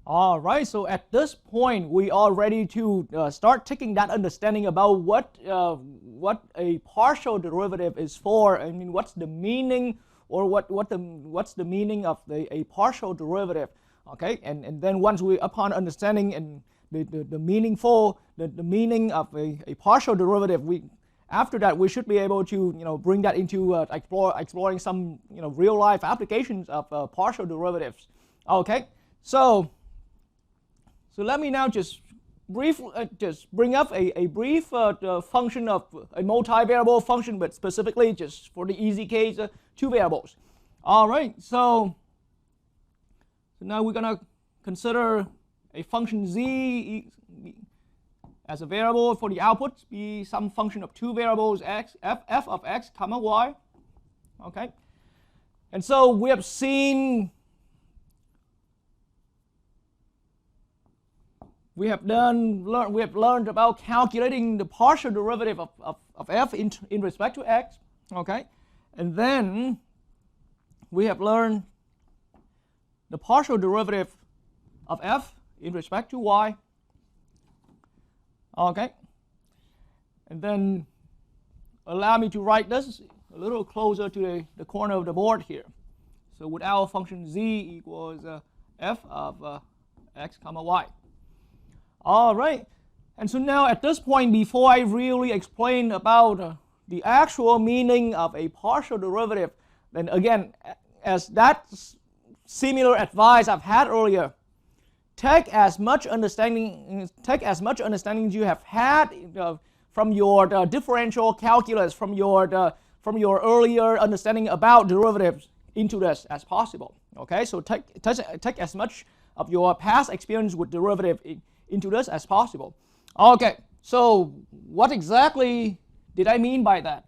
All right, so at this point, we are ready to start taking that understanding about what a partial derivative is for. I mean, what's the meaning, or what's the meaning of a partial derivative? Okay, and then once we, upon understanding and the meaning of a partial derivative, after that we should be able to bring that into exploring some real life applications of partial derivatives. Okay, so let me now just bring up a brief function of a multivariable function, but specifically just for the easy case, 2 variables. All right, so now we're going to consider a function z as a variable for the output, be some function of 2 variables x, f of x comma y. Okay, and so we have seen, we have learned about calculating the partial derivative of f in respect to x. Okay, and then we have learned the partial derivative of f in respect to y. Okay, and then allow me to write this a little closer to the corner of the board here. So with our function z equals f of x comma y. All right, and so now at this point, before I really explain about the actual meaning of a partial derivative, then again, as that similar advice I've had earlier, take as much understanding as you have had from your differential calculus, from your earlier understanding about derivatives into this as possible. Okay, so take as much of your past experience with derivative into this as possible. Okay, so what exactly did I mean by that?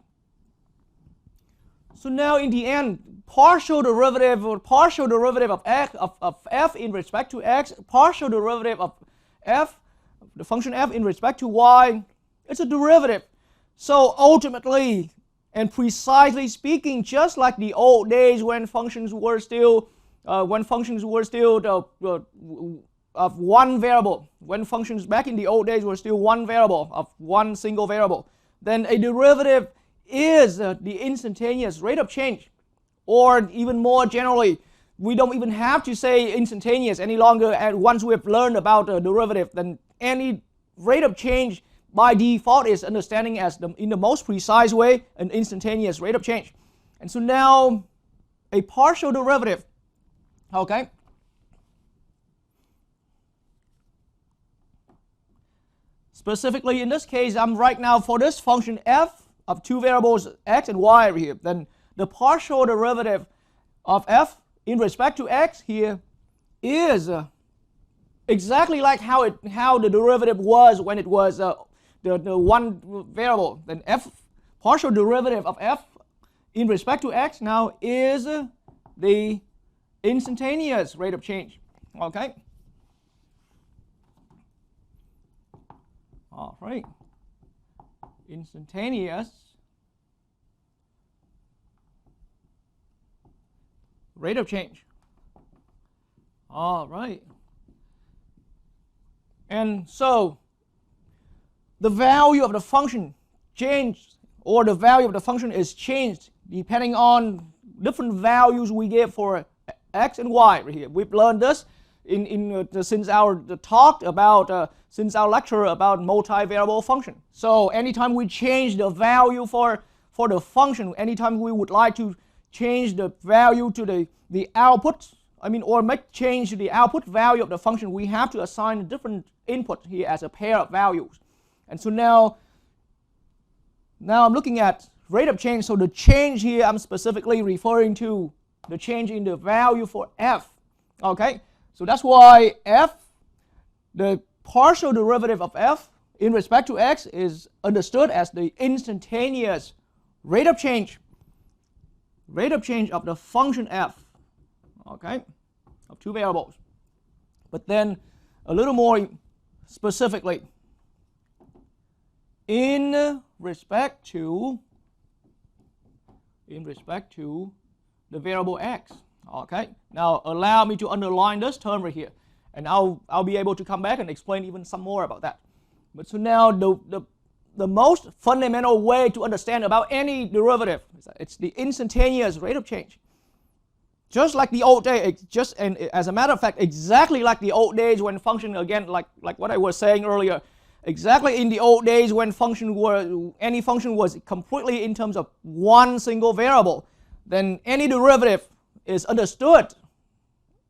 So now in the end, partial derivative of x of f in respect to x, partial derivative of f, the function f in respect to y, it's a derivative. So ultimately and precisely speaking, just like the old days when functions were still of one variable, when functions back in the old days were still one variable of one single variable, then a derivative is the instantaneous rate of change. Or even more generally, we don't even have to say instantaneous any longer, and once we have learned about a derivative, then any rate of change by default is understanding as in the most precise way an instantaneous rate of change. And so now a partial derivative, okay, specifically in this case, I'm right now for this function f of 2 variables x and y over here, then the partial derivative of f in respect to x here is exactly like how the derivative was when it was the one variable. Then partial derivative of f in respect to x now is the instantaneous rate of change. Okay. All right. Instantaneous rate of change. All right. And so the value of the function changed, or the value of the function is changed depending on different values we give for x and y right here. We've learned this since our lecture about multivariable function. So anytime we change the value for the function, anytime we would like to change the value to the output, or make change to the output value of the function, we have to assign a different input here as a pair of values. And so now I'm looking at rate of change. So the change here, I'm specifically referring to the change in the value for f. Okay, so that's why f, the partial derivative of f in respect to x, is understood as the instantaneous rate of change of the function f, okay, of 2 variables. But then a little more specifically, in respect to the variable x. Okay, now allow me to underline this term right here. And I'll be able to come back and explain even some more about that. But so now the most fundamental way to understand about any derivative is that it's the instantaneous rate of change. Just like the old days, and as a matter of fact, exactly like the old days when function, again, like what I was saying earlier, exactly in the old days when any function was completely in terms of one single variable, then any derivative is understood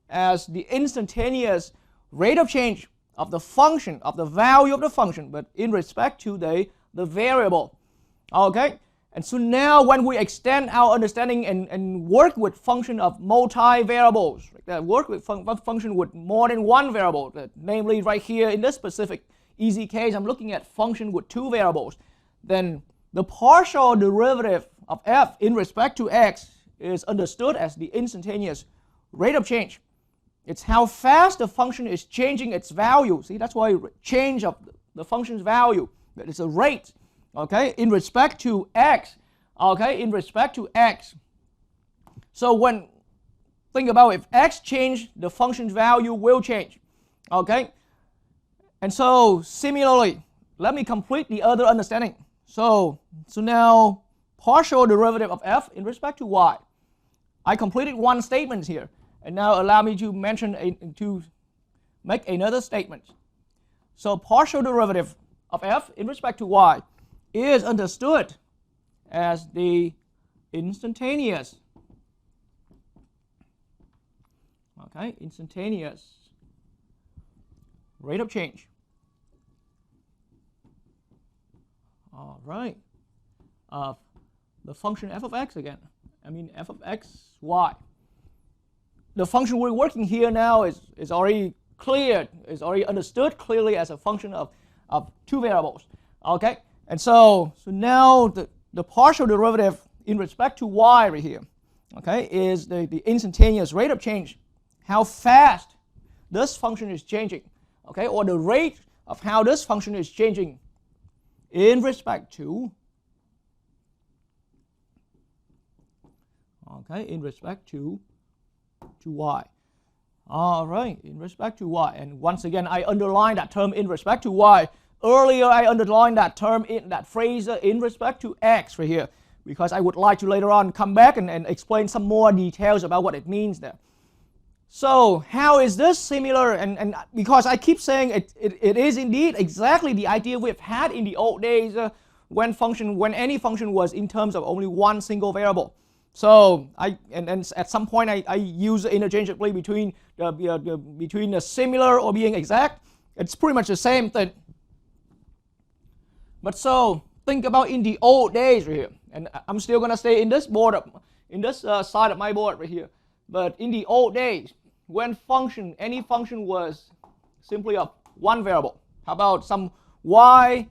as the instantaneous rate of change of the function, of the value of the function, but in respect to the variable. Okay? And so now when we extend our understanding and work with function of multi-variables, work with function with more than one variable, namely right here in this specific easy case, I'm looking at function with two variables, then the partial derivative of f in respect to x is understood as the instantaneous rate of change. It's how fast the function is changing its value. See, that's why change of the function's value, it's a rate, okay, in respect to x, okay, in respect to x. So think about if x change, the function's value will change, okay. And so similarly, let me complete the other understanding. So now partial derivative of f in respect to y. I completed one statement here, and now allow me to make another statement. So partial derivative of f in respect to y is understood as the instantaneous, okay, instantaneous rate of change. All right, of the function f of x again. I mean f of x, y. The function we're working here now is already clear, is already understood clearly as a function of two variables. Okay, and so now the partial derivative in respect to y right here, okay, is the instantaneous rate of change. How fast this function is changing, okay, or the rate of how this function is changing in respect to, okay, in respect to y. All right, in respect to y. And once again, I underline that term in respect to y. Earlier, I underlined that term, that phrase in respect to x right here, because I would like to later on come back and explain some more details about what it means there. So how is this similar? And because I keep saying it is indeed exactly the idea we've had in the old days when any function was in terms of only one single variable. So and at some point I use interchangeably between the similar or being exact. It's pretty much the same thing. But so think about in the old days right here, and I'm still gonna stay in this board, in this side of my board right here. But in the old days, when any function was simply of one variable, how about some y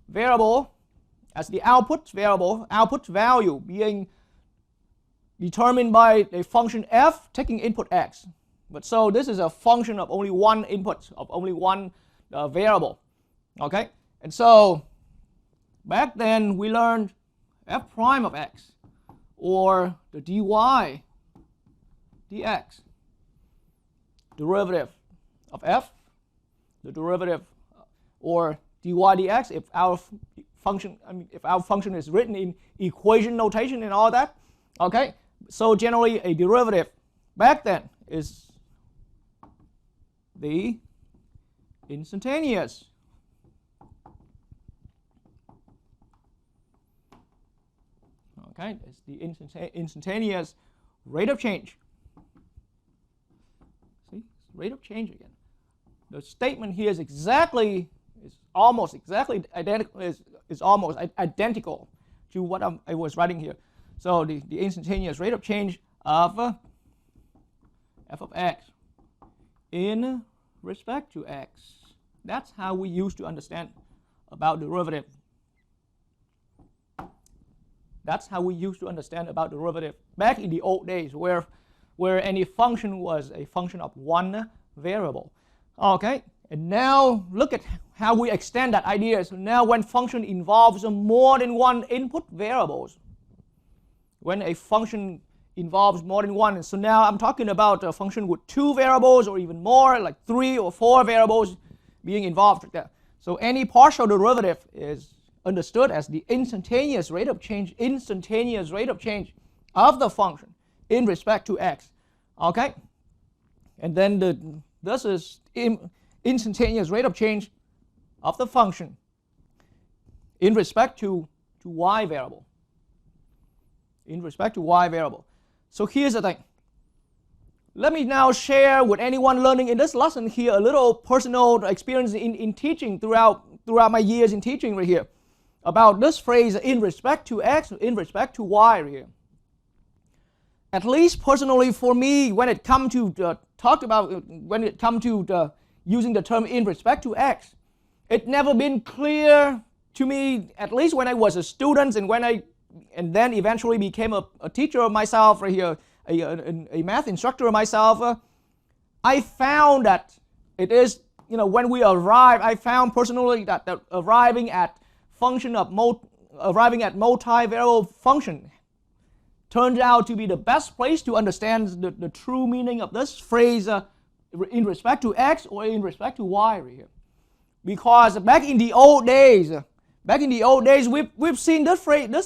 variable as the output value being determined by a function f taking input x. But so this is a function of only one input, of only one variable, okay? And so back then we learned f prime of x, or the dy dx, derivative of f, the derivative, or dy dx if our function is written in equation notation and all that, okay? So generally a derivative back then is the instantaneous it's the instantaneous rate of change. See, rate of change again. The statement here is almost identical to what I was writing here. So the instantaneous rate of change of f of x in respect to x. That's how we used to understand about derivative. That's how we used to understand about derivative back in the old days, where any function was a function of one variable. Okay, and now look at how we extend that idea. So now when function involves more than one input variables, when a function involves more than one. And so now I'm talking about a function with 2 variables or even more, like 3 or 4 variables being involved like that. So any partial derivative is understood as the instantaneous rate of change of the function in respect to x. Okay? And then this is instantaneous rate of change of the function in respect to y variable. In respect to y variable. So here's the thing. Let me now share with anyone learning in this lesson here a little personal experience in teaching throughout my years in teaching right here about this phrase in respect to x, in respect to y right here. At least personally for me, when it comes to using the term in respect to x, it never been clear to me, at least when I was a student and then eventually became a teacher of myself right here, a math instructor of myself. I found that it is, when we arrive, I found personally that arriving at multi-variable function turns out to be the best place to understand the true meaning of this phrase in respect to x or in respect to y right here. Because back in the old days, we've seen this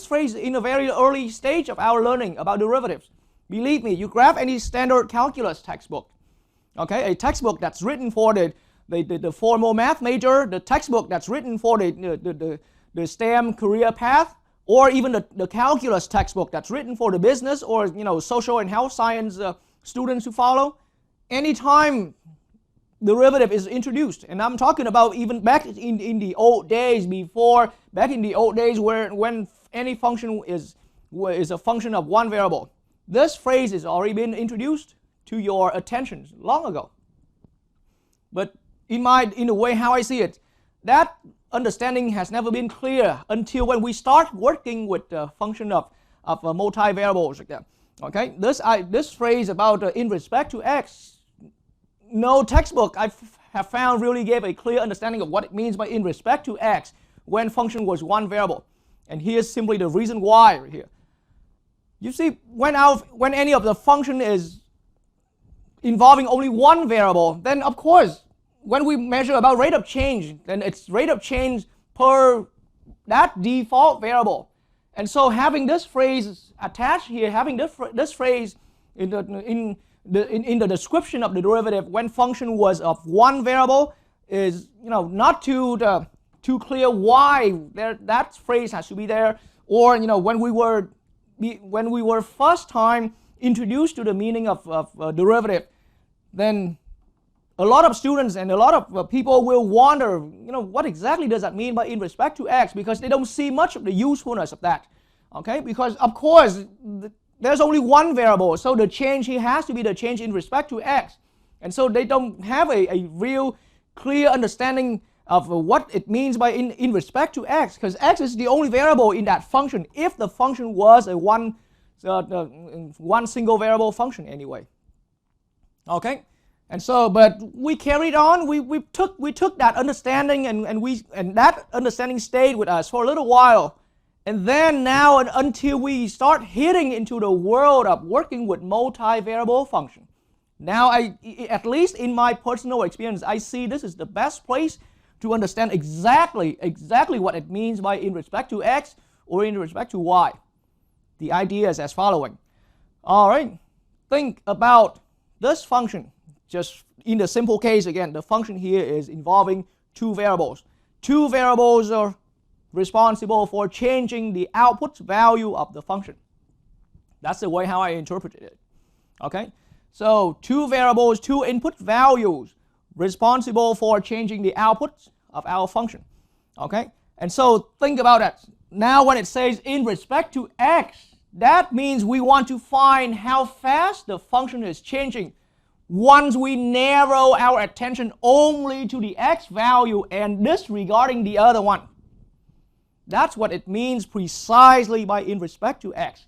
phrase in a very early stage of our learning about derivatives. Believe me, you grab any standard calculus textbook, okay, a textbook that's written for the formal math major, the textbook that's written for the STEM career path, or even the calculus textbook that's written for the business or social and health science students who follow. Anytime derivative is introduced, and I'm talking about even back in the old days when any function is a function of one variable, this phrase has already been introduced to your attention long ago. But in the way how I see it, that understanding has never been clear until when we start working with the function of multi-variables like that. Okay, this phrase about in respect to x, no textbook I have found really gave a clear understanding of what it means by in respect to x when function was one variable. And here's simply the reason why right here. You see, when any of the function is involving only one variable, then of course, when we measure about rate of change, then it's rate of change per that default variable. And so having this phrase attached here, having this phrase in the description of the derivative when function was of one variable is not too clear why that phrase has to be there. Or when we were first time introduced to the meaning of derivative, then a lot of students and a lot of people will wonder, what exactly does that mean by in respect to x, because they don't see much of the usefulness of that. Okay, because of course there's only one variable, so the change here has to be the change in respect to x, and so they don't have a real clear understanding of what it means by in respect to x, because x is the only variable in that function if the function was a one single variable function anyway. Okay, and so but we carried on. We took that understanding and that understanding stayed with us for a little while, and then now until we start hitting into the world of working with multi-variable function. Now at least in my personal experience, I see this is the best place to understand exactly what it means by in respect to x or in respect to y. The idea is as following. All right, think about this function. Just in the simple case again, the function here is involving two variables. Two variables are responsible for changing the output value of the function. That's the way how I interpreted it. Okay, so two variables, two input values responsible for changing the outputs of our function. Okay, and so think about that. Now when it says in respect to x, that means we want to find how fast the function is changing once we narrow our attention only to the x value and disregarding the other one. That's what it means precisely by in respect to x.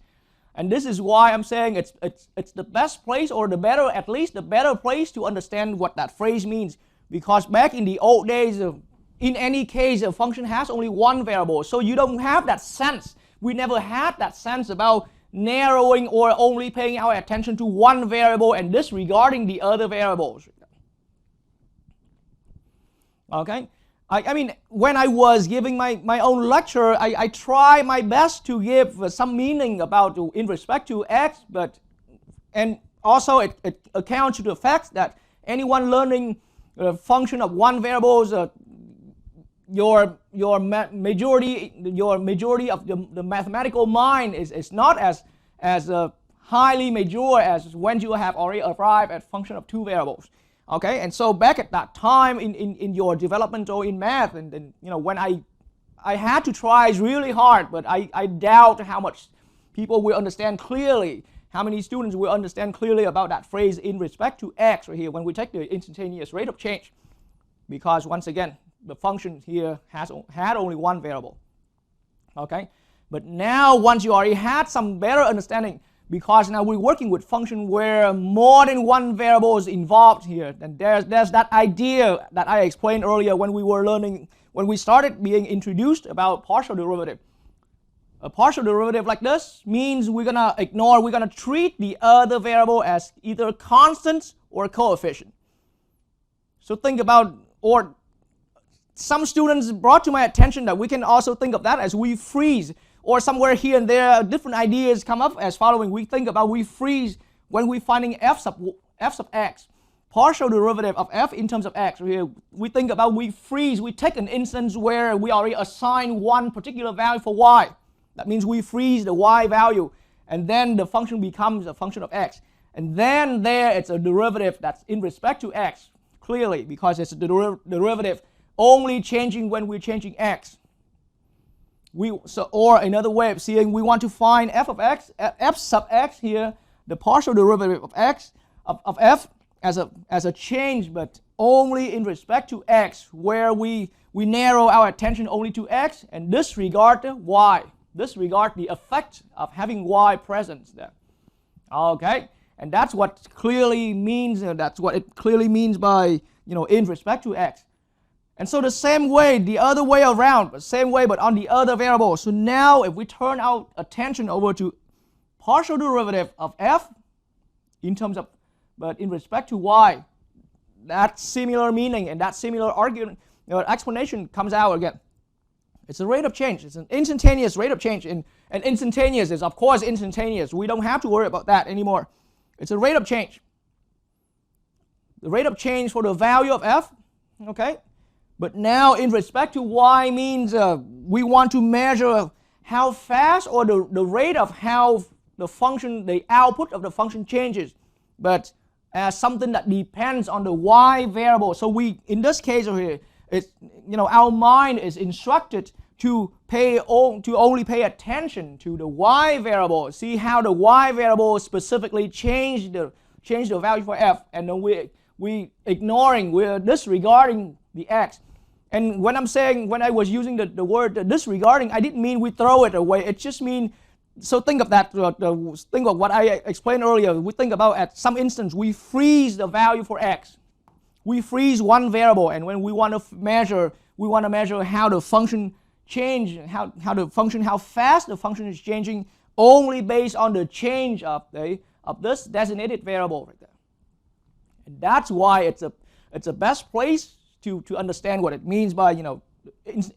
And this is why I'm saying it's the best place, or the better, at least the better place to understand what that phrase means. Because back in the old days, in any case, a function has only one variable, so you don't have that sense. We never had that sense about narrowing or only paying our attention to one variable and disregarding the other variables. Okay? I mean, when I was giving my own lecture, I try my best to give some meaning about in respect to x, and also it accounts to the fact that anyone learning a function of one variable, your majority of the mathematical mind is not as highly mature as when you have already arrived at function of two variables. Okay, and so back at that time in your development or in math, and you know, when I had to try really hard, but I doubt how much people will understand clearly, how many students will understand clearly about that phrase in respect to x right here when we take the instantaneous rate of change, because once again the function here had only one variable. Okay, but now once you already had some better understanding, because now we're working with function where more than one variable is involved here, and there's that idea that I explained earlier when we were learning, when we started being introduced about partial derivative. A partial derivative like this means we're gonna treat the other variable as either constant or coefficient. So think about, or some students brought to my attention that we can also think of that as we freeze, or somewhere here and there different ideas come up as following. We think about we freeze when we're finding f sub x, partial derivative of f in terms of x. Here we think about we freeze, we take an instance where we already assign one particular value for y. That means we freeze the y value, and then the function becomes a function of x. And then there it's a derivative that's in respect to x, clearly, because it's a derivative only changing when we're changing x. Or another way of seeing, we want to find f of x, f sub x here, the partial derivative of x, of f as a change, but only in respect to x, where we narrow our attention only to x and disregard the y, disregard the effect of having y present there. Okay, and that's what clearly means. That's what it clearly means by, you know, in respect to x. And so the same way, the other way around, but same way, but on the other variable. So now if we turn our attention over to partial derivative of f in terms of, but in respect to y, that similar meaning and that similar argument, explanation comes out again. It's a rate of change. It's an instantaneous rate of change. And instantaneous is, of course, instantaneous. We don't have to worry about that anymore. It's a rate of change. The rate of change for the value of f, okay? But now in respect to y means we want to measure how fast or the rate of how the function, the output of the function changes, but as something that depends on the y variable. So we, in this case over here, it's, you know, our mind is instructed to only pay attention to the y variable, see how the y variable specifically change the value for f, and then we're disregarding the x. And when I was using the word disregarding, I didn't mean we throw it away. It just means, so think of that, think of what I explained earlier. We think about at some instance, we freeze the value for x. We freeze one variable, and when we want to measure how the function change, how fast the function is changing, only based on the change of this designated variable right there. And that's why it's a best place to understand what it means by, you know,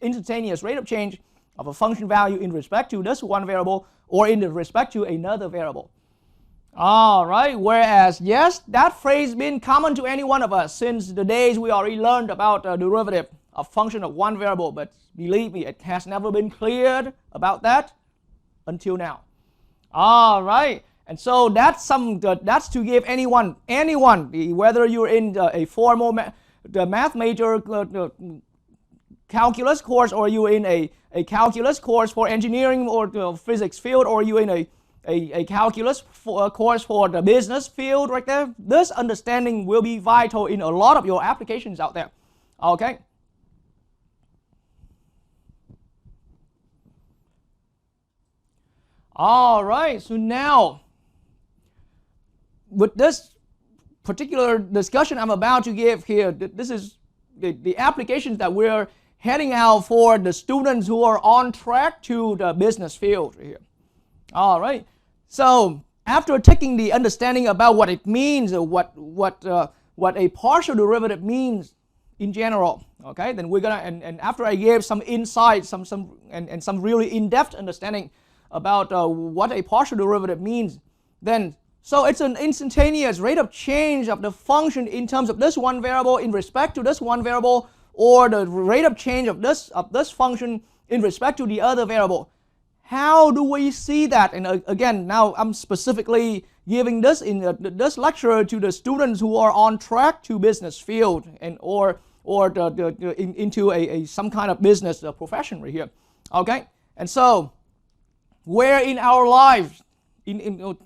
instantaneous rate of change of a function value in respect to this one variable or in respect to another variable. All right, whereas, yes, that phrase been common to any one of us since the days we already learned about derivative of function of one variable, but believe me, it has never been cleared about that until now. All right, and so that's to give anyone, whether you're in a formal math major calculus course, or you're in a calculus course for engineering or physics field, or you're in a calculus course for the business field right there, this understanding will be vital in a lot of your applications out there. Okay? All right, so now with this particular discussion I'm about to give here, this is the applications that we're heading out for the students who are on track to the business field here. All right. So after taking the understanding about what it means, or what a partial derivative means in general, okay, then we're gonna and after I gave some insight, some really in-depth understanding about what a partial derivative means, then so it's an instantaneous rate of change of the function in terms of this one variable in respect to this one variable, or the rate of change of this function in respect to the other variable. How do we see that? And again, now I'm specifically giving this in this lecture to the students who are on track to business field and or into some kind of business profession right here. Okay, and so where in our lives,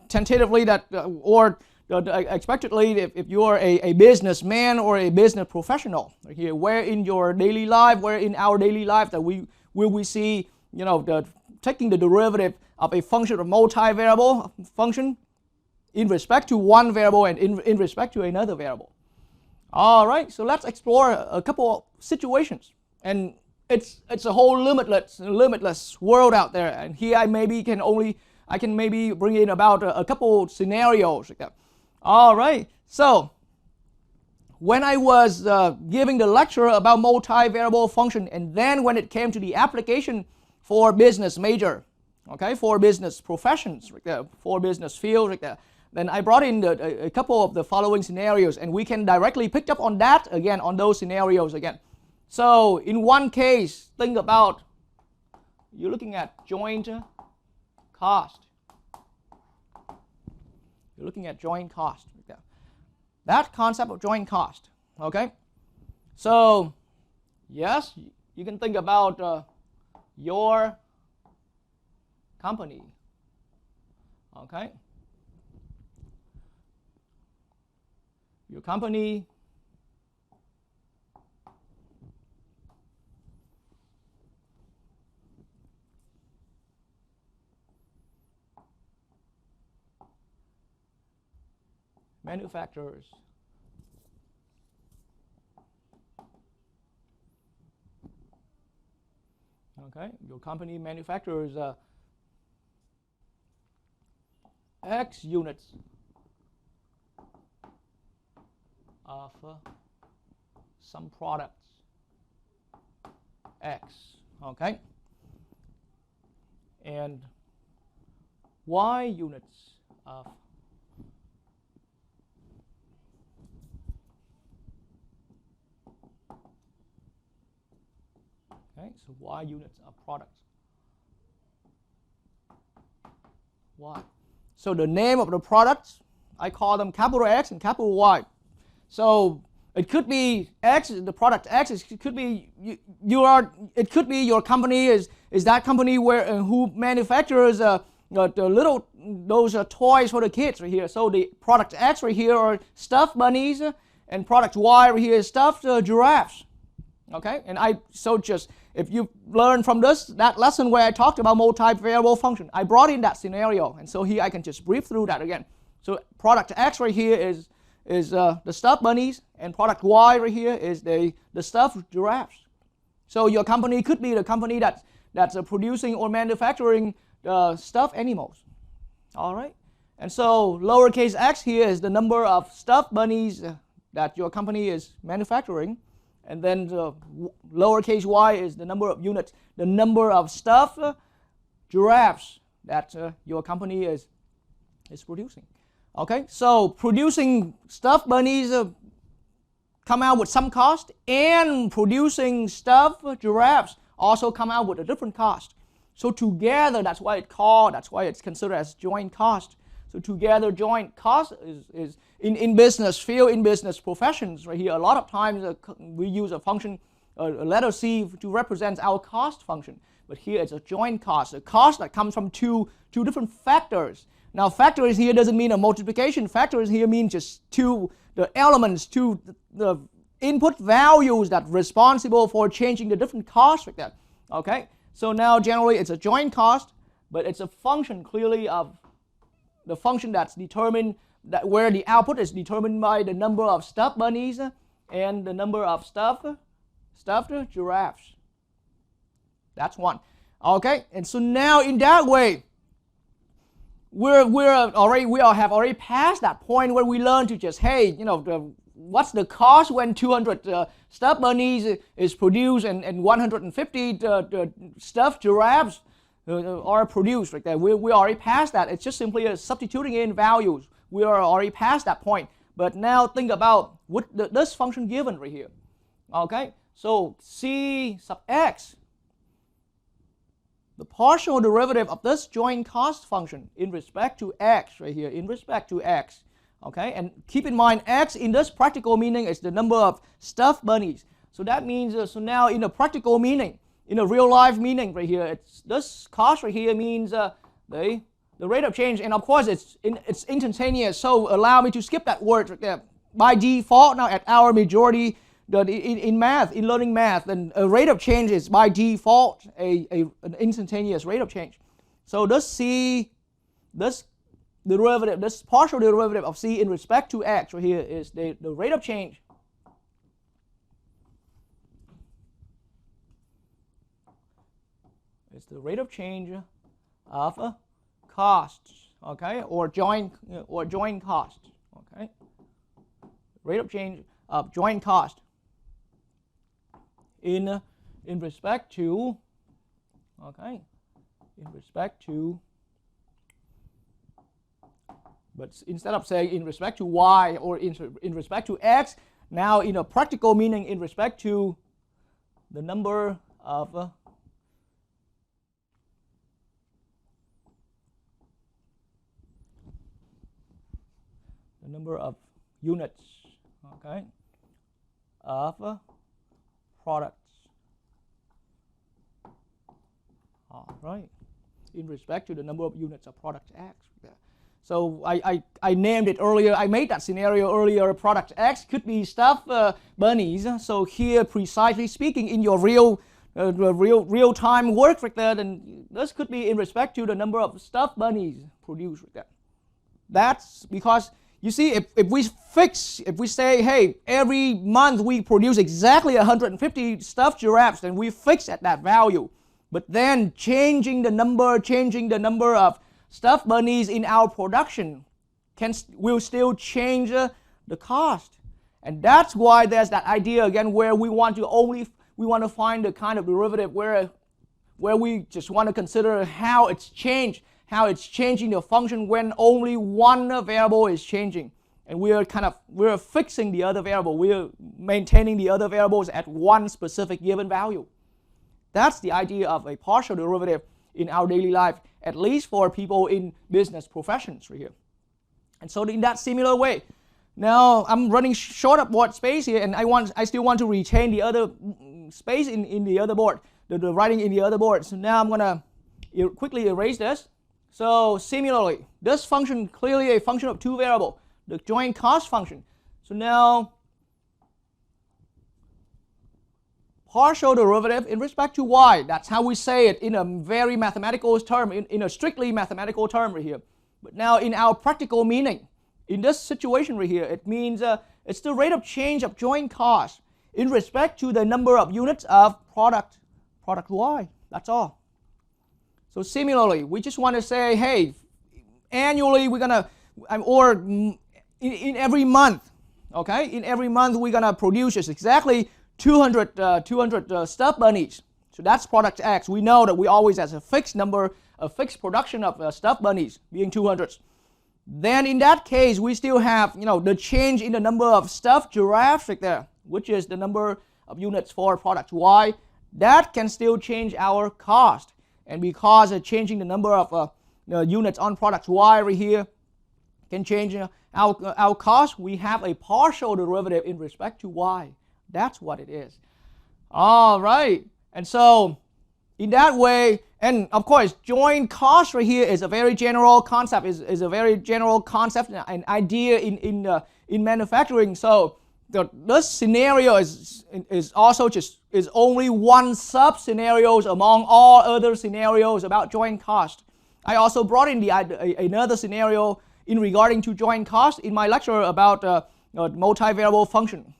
tentatively that or expectedly, if you are a businessman or a business professional right here, where in your daily life, where in our daily life that we see, taking the derivative of a function of multivariable function in respect to one variable and in respect to another variable. All right, so let's explore a couple of situations, and it's a whole limitless world out there. And here I can maybe bring in about a couple scenarios like that. All right, so when I was giving the lecture about multivariable function, and then when it came to the application for business major, okay, for business professions, for business fields, then I brought in a couple of the following scenarios, and we can directly pick up on that again, on those scenarios again. So in one case, think about, you're looking at joint cost. You're looking at joint cost. That concept of joint cost, okay? So yes, you can think about your company, okay? Your company manufacturers your company manufactures X units of some products X, okay, and Y units of so Y units of products Y. So the name of the products, I call them capital X and capital Y. So it could be X, the product X. It could be it could be your company is that company who manufactures the little those toys for the kids right here. So the product X right here are stuffed bunnies, and product Y right here is stuffed giraffes. Okay, and if you learn from that lesson where I talked about multivariable function, I brought in that scenario, and so here I can just brief through that again. So product X right here is the stuffed bunnies, and product Y right here is the stuffed giraffes. So your company could be the company that's producing or manufacturing stuffed animals. All right, and so lowercase x here is the number of stuffed bunnies that your company is manufacturing. And then the lowercase y is the number of units, the number of stuffed giraffes that your company is producing. Okay, so producing stuffed bunnies come out with some cost, and producing stuffed giraffes also come out with a different cost. So together, that's why it's considered as joint cost. So together, joint cost is in business field, in business professions right here. A lot of times we use a function, a letter C, to represent our cost function. But here it's a joint cost, a cost that comes from two different factors. Now factors here doesn't mean a multiplication. Factors here means just the elements, the input values that are responsible for changing the different costs like that. Okay, so now generally it's a joint cost, but it's a function clearly of the function that's determined, where the output is determined by the number of stuffed bunnies and the number of stuffed giraffes. That's one. Okay, and so now in that way, we have already passed that point where we learn to just, hey, what's the cost when 200 stuffed bunnies is produced and 150 stuffed giraffes are produced right there. We already passed that. It's just simply substituting in values. We are already past that point. But now think about what this function given right here. Okay, so c sub x, the partial derivative of this joint cost function in respect to x right here, in respect to x. Okay, and keep in mind x in this practical meaning is the number of stuffed bunnies. So that means, so now in a practical meaning, in a real life meaning right here, this cost right here means the rate of change, and of course it's instantaneous, so allow me to skip that word right there. By default now at our majority in math, in learning math, then a rate of change is by default an instantaneous rate of change. So this derivative, this partial derivative of c in respect to x right here is the rate of change. It's the rate of change of costs, okay, or joint cost, okay. Rate of change of joint cost in respect to, okay, in respect to, but instead of saying in respect to y or in respect to x, now in a practical meaning in respect to the number of units, okay, of products. All right, in respect to the number of units of product X. So I named it earlier. I made that scenario earlier. Product X could be stuffed bunnies. So here, precisely speaking, in your real time work right there, then this could be in respect to the number of stuffed bunnies produced right there. That's because, you see, if we say, hey, every month we produce exactly 150 stuffed giraffes, then we fix at that value. But then changing the number of stuffed bunnies in our production will still change the cost. And that's why there's that idea again where we want to find the kind of derivative where we just want to consider how it's changing the function when only one variable is changing. And we're fixing the other variable. We're maintaining the other variables at one specific given value. That's the idea of a partial derivative in our daily life, at least for people in business professions right here. And so in that similar way, now I'm running short of board space here, and I still want to retain the other space in the other board, the writing in the other board. So now I'm going to quickly erase this. So similarly, this function clearly a function of two variables, the joint cost function. So now partial derivative in respect to y. That's how we say it in a very mathematical term, in a strictly mathematical term right here. But now in our practical meaning, in this situation right here, it means it's the rate of change of joint cost in respect to the number of units of product y. That's all. So similarly, we just want to say, hey, annually we're gonna, or in every month, okay, in every month we're gonna produce exactly 200 stuffed bunnies. So that's product X. We know that we always have a fixed number, a fixed production of stuffed bunnies being 200. Then in that case, we still have, the change in the number of stuffed giraffes right there, which is the number of units for product Y. That can still change our cost. And because changing the number of units on product Y right here can change our cost, we have a partial derivative in respect to Y. That's what it is. All right. And so in that way, and of course, joint cost right here is a very general concept, is a very general concept, an idea in manufacturing. So this scenario is also is only one sub-scenarios among all other scenarios about joint cost. I also brought in another scenario in regarding to joint cost in my lecture about multivariable function.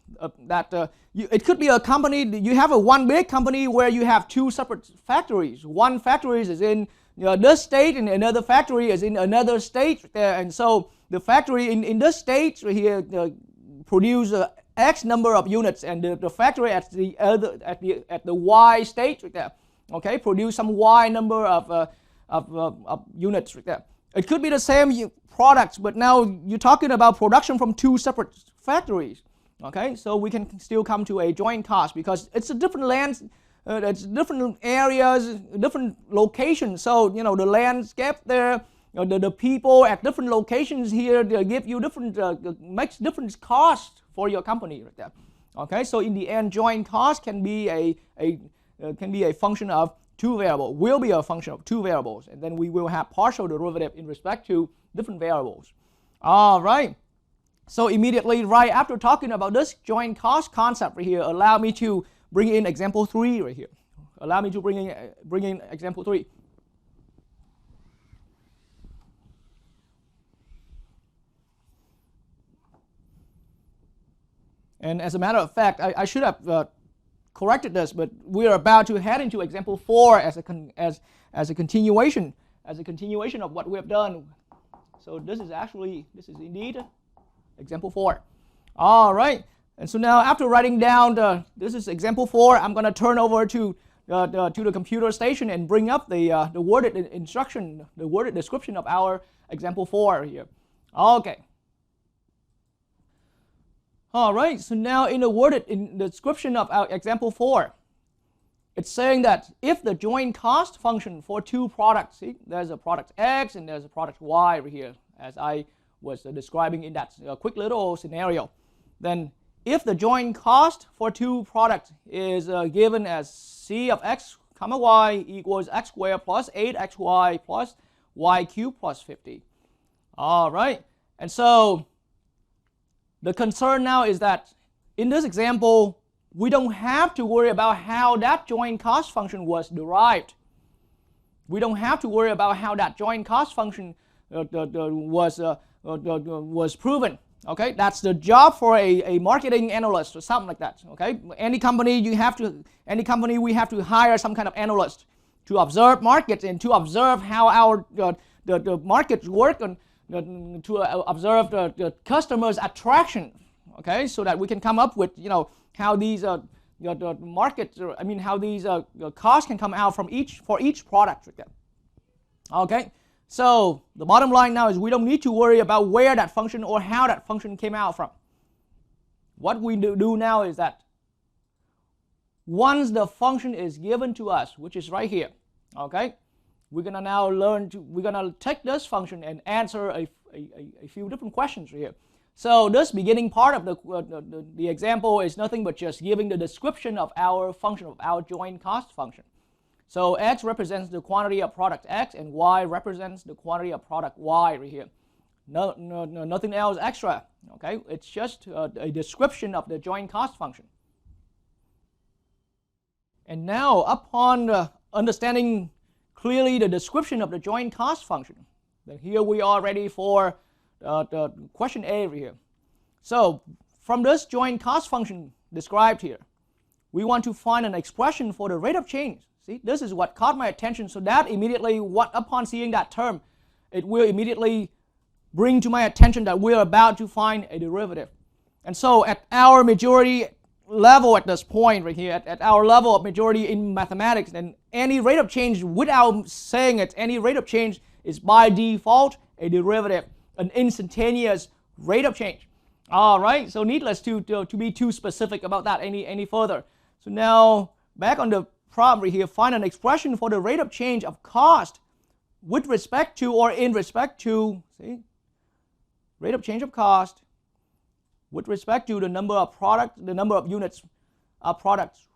It could be a company, you have one big company where you have two separate factories. One factory is in this state and another factory is in another state there, and so the factory in this state right here produce X number of units, and the factory at the other at the Y state right there, okay, produce some Y number of units right there. It could be the same products, but now you're talking about production from two separate factories. Okay, so we can still come to a joint cost because it's a different lands, it's different areas, different locations. So the landscape there, the people at different locations here, they give you different makes different costs for your company right there. Okay, so in the end, joint cost can be a function of two variables, will be a function of two variables, and then we will have partial derivative in respect to different variables. All right. So immediately right after talking about this joint cost concept right here, allow me to bring in example 3 right here. Allow me to bring in example 3. And as a matter of fact, I should have corrected this, but we are about to head into example 4 as a continuation of what we have done. So this is indeed example 4. All right, and so now after writing down this is example 4, I'm going to turn over to the computer station and bring up the worded instruction, the worded description of our example 4 here. Okay. All right, so now in the worded description of our example 4, it's saying that if the joint cost function for two products, see, there's a product X and there's a product Y right here, as I was describing in that quick little scenario, then if the joint cost for two products is given as C of X comma Y equals X squared plus 8XY plus Y cubed plus 50. All right, and so the concern now is that in this example, we don't have to worry about how that joint cost function was derived. We don't have to worry about how that joint cost function was proven. Okay, that's the job for a marketing analyst or something like that. Okay, any company we have to hire some kind of analyst to observe markets and to observe how our the markets work and to observe the customers' attraction. Okay, so that we can come up with how these the markets, how these costs can come out for each product. Okay. So the bottom line now is we don't need to worry about where that function or how that function came out from. What we do now is that once the function is given to us, which is right here, okay, we're gonna now we're gonna take this function and answer a few different questions here. So this beginning part of the example is nothing but just giving the description of our function, of our joint cost function. So X represents the quantity of product X and Y represents the quantity of product Y right here. Nothing else extra. Okay, it's just a description of the joint cost function. And now, upon understanding clearly the description of the joint cost function, then here we are ready for the question A right here. So from this joint cost function described here, we want to find an expression for the rate of change. See, this is what caught my attention. So that immediately, upon seeing that term, it will immediately bring to my attention that we're about to find a derivative. And so at our majority level at this point right here, at our level of majority in mathematics, then any rate of change, without saying it, any rate of change is by default a derivative, an instantaneous rate of change. All right, so needless to be too specific about that any further. So now back on the problem right here, find an expression for the rate of change of cost with respect to or in respect to, see, rate of change of cost with respect to the number of units of products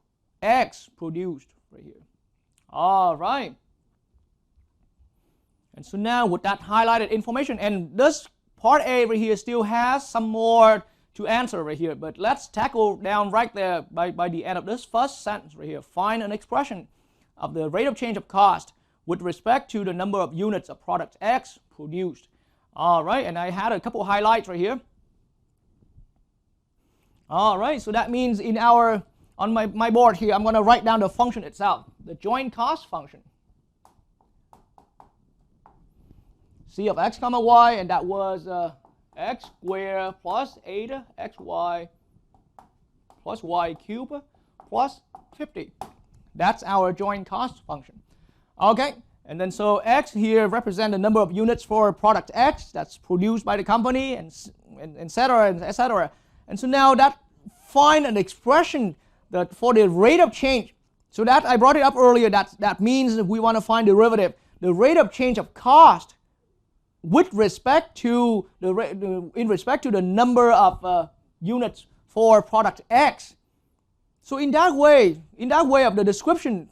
X produced right here. All right. And so now with that highlighted information, and this part A right here still has some more to answer right here, but let's tackle down right there by the end of this first sentence right here. Find an expression of the rate of change of cost with respect to the number of units of product X produced. All right, and I had a couple highlights right here. All right, so that means on my board here, I'm going to write down the function itself, the joint cost function. c of x comma y, and that was x squared plus 8xy plus y cubed plus 50. That's our joint cost function. Okay, and then so x here represents the number of units for product x that's produced by the company, and et cetera, et cetera. And so now that find an expression that for the rate of change. So that I brought it up earlier. That means if we want to find derivative, the rate of change of cost with respect to in respect to the number of units for product x. So in that way of the description,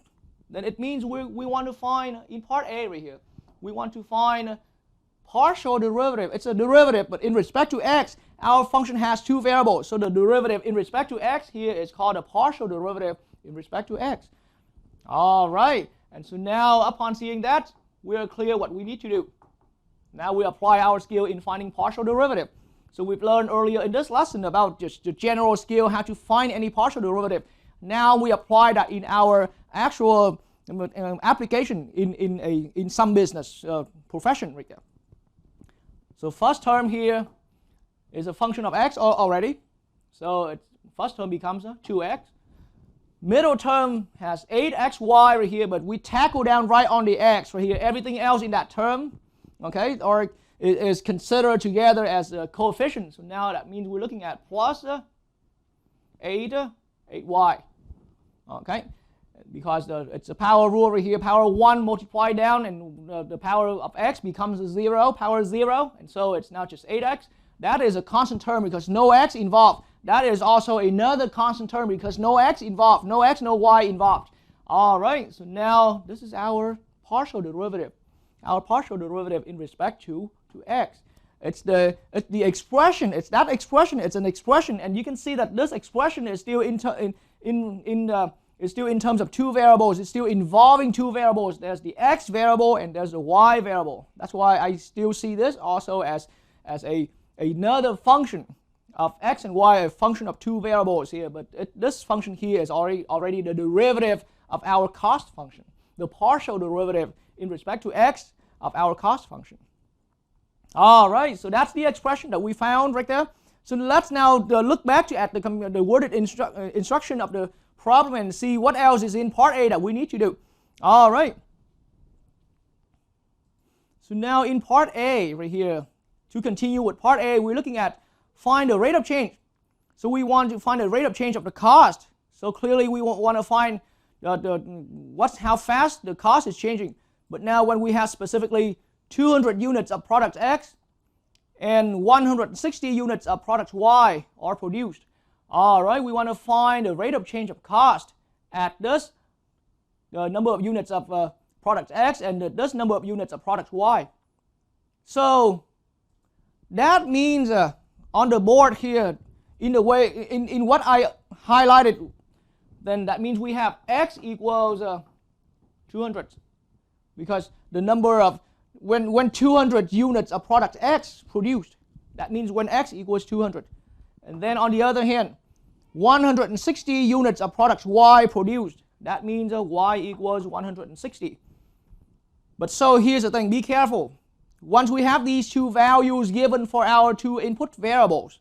then it means we want to find, in part A right here, we want to find partial derivative. It's a derivative, but in respect to x, our function has two variables. So the derivative in respect to x here is called a partial derivative in respect to x. All right, and so now upon seeing that, we're clear what we need to do. Now we apply our skill in finding partial derivative. So we've learned earlier in this lesson about just the general skill, how to find any partial derivative. Now we apply that in our actual application in some business profession right there. So first term here is a function of x already. So first term becomes 2x. Middle term has 8xy right here, but we tackle down right on the x right here. Everything else in that term, okay, or is considered together as a coefficient. So now that means we're looking at plus 8y, okay, because it's a power rule right here. Power 1 multiplied down, and the power of x becomes 0, power 0, and so it's now just 8x. That is a constant term because no x involved. That is also another constant term because no x involved, no x, no y involved. All right, so now this is our partial derivative. Our partial derivative in respect to x. It's the expression. It's that expression. It's an expression, and you can see that this expression is still in terms of two variables. It's still involving two variables. There's the x variable and there's the y variable. That's why I still see this also as another function of x and y, a function of two variables here. But this function here is already the derivative of our cost function, the partial derivative in respect to x of our cost function. All right, so that's the expression that we found right there. So let's now look back at the worded instruction of the problem and see what else is in part A that we need to do. All right. So now in part A right here, to continue with part A, we're looking at find the rate of change. So we want to find the rate of change of the cost. So clearly we want to find how fast the cost is changing. But now when we have specifically 200 units of product X and 160 units of product Y are produced. All right, we want to find the rate of change of cost at this number of units of product X and this number of units of product Y. So that means on the board here, in what I highlighted, then that means we have X equals 200, because the number of when 200 units of product X produced, that means when X equals 200. And then on the other hand, 160 units of product Y produced, that means Y equals 160. But so here's the thing, be careful. Once we have these two values given for our two input variables,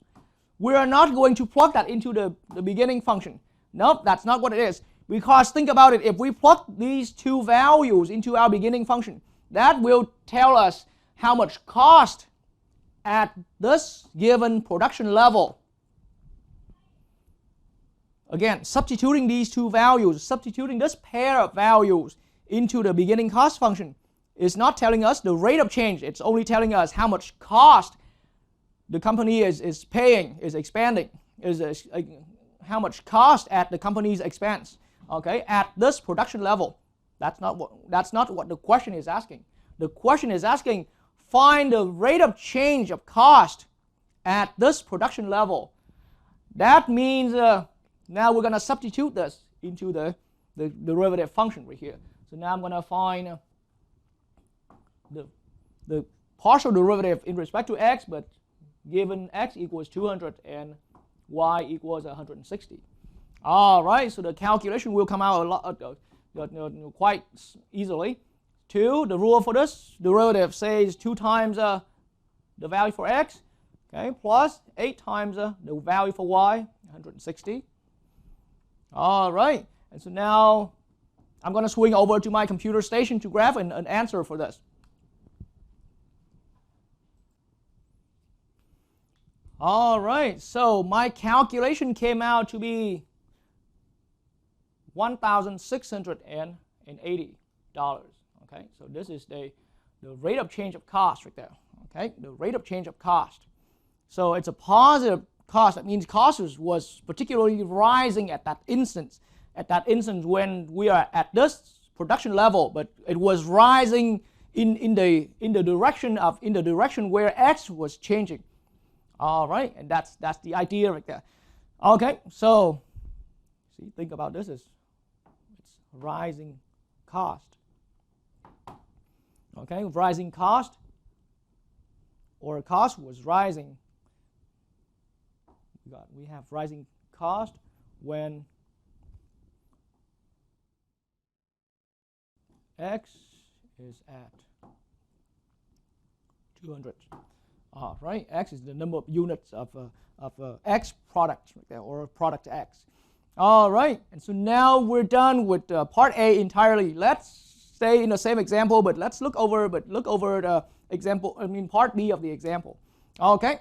we are not going to plug that into the beginning function. Nope, that's not what it is. Because think about it, if we plug these two values into our beginning function, that will tell us how much cost at this given production level. Again, substituting these two values, substituting this pair of values into the beginning cost function is not telling us the rate of change. It's only telling us how much cost the company is paying, is expanding, how much cost at the company's expense, okay, at this production level. That's not what the question is asking. The question is asking, find the rate of change of cost at this production level. That means now we're going to substitute this into the derivative function right here. So now I'm going to find the partial derivative in respect to x, but given x equals 200 and y equals 160. All right, so the calculation will come out a lot, quite easily. 2, the rule for this derivative says 2 times the value for x, okay, plus 8 times the value for y, 160. All right, and so now I'm going to swing over to my computer station to graph an answer for this. All right, so my calculation came out to be $1,680. Okay, so this is the rate of change of cost right there. Okay, the rate of change of cost. So it's a positive cost. That means cost was particularly rising at that instance. At that instance when we are at this production level, but it was rising in the direction where x was changing. All right, and that's the idea right there. Okay, so see, think about this: it's rising cost. Okay, rising cost, or cost was rising. We have rising cost when x is at 200. All right, x is the number of units of x product right there, or product x. All right, and so now we're done with part A entirely. Let's stay in the same example, but let's look over the example. Part B of the example. Okay.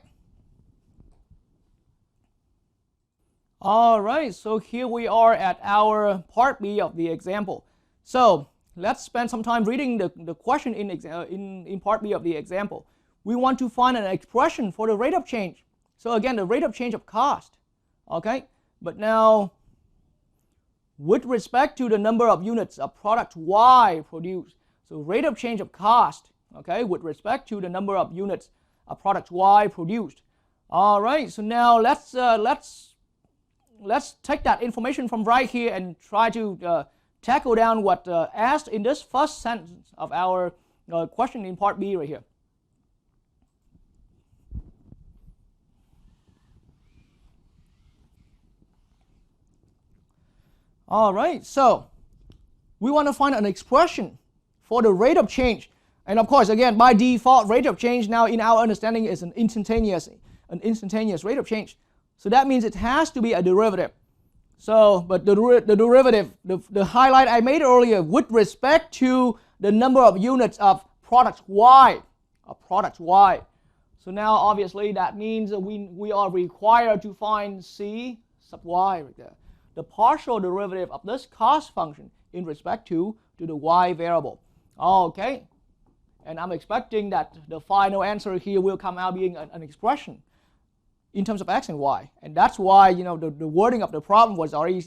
All right, so here we are at our part B of the example. So let's spend some time reading the question in part B of the example. We want to find an expression for the rate of change. So again, the rate of change of cost. Okay, but now with respect to the number of units of product Y produced. So rate of change of cost, okay, with respect to the number of units of product Y produced. All right, so now let's take that information from right here and try to tackle down what asked in this first sentence of our question in part B right here. All right, so we want to find an expression for the rate of change. And of course, again, by default, rate of change now in our understanding is an instantaneous rate of change. So that means it has to be a derivative. So, but the derivative, the highlight I made earlier, with respect to the number of units of product Y, So now obviously that means that we are required to find C sub Y right there, the partial derivative of this cost function in respect to the Y variable. Okay, and I'm expecting that the final answer here will come out being an expression in terms of x and y, and that's why the wording of the problem was already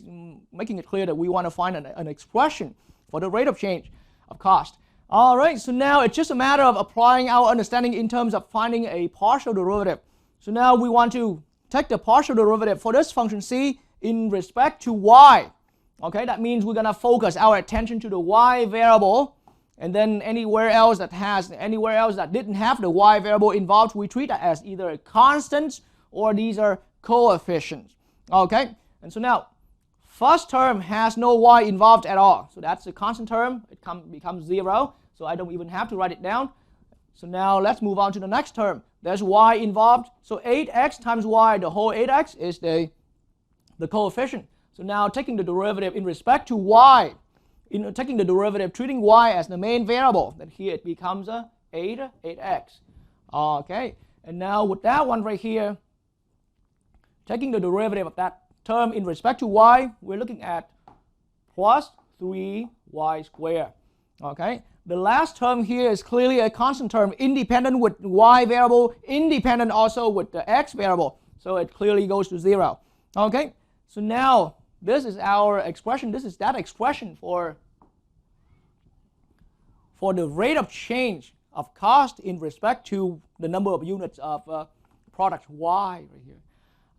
making it clear that we want to find an expression for the rate of change of cost. All right, so now it's just a matter of applying our understanding in terms of finding a partial derivative. So now we want to take the partial derivative for this function c in respect to y. Okay, that means we're going to focus our attention to the y variable, and then anywhere else that didn't have the y variable involved, we treat that as either a constant or these are coefficients. Okay, and so now first term has no y involved at all, so that's a constant term. It becomes 0, so I don't even have to write it down. So now let's move on to the next term. There's y involved, so 8x times y, the whole 8x is the coefficient. So now taking the derivative in respect to y, taking the derivative, treating y as the main variable, then here it becomes a 8x. Okay, and now with that one right here, taking the derivative of that term in respect to y, we're looking at plus 3y squared. Okay, the last term here is clearly a constant term, independent with y variable, independent also with the x variable, so it clearly goes to 0. Okay, so now this is our expression. This is that expression for the rate of change of cost in respect to the number of units of product y right here.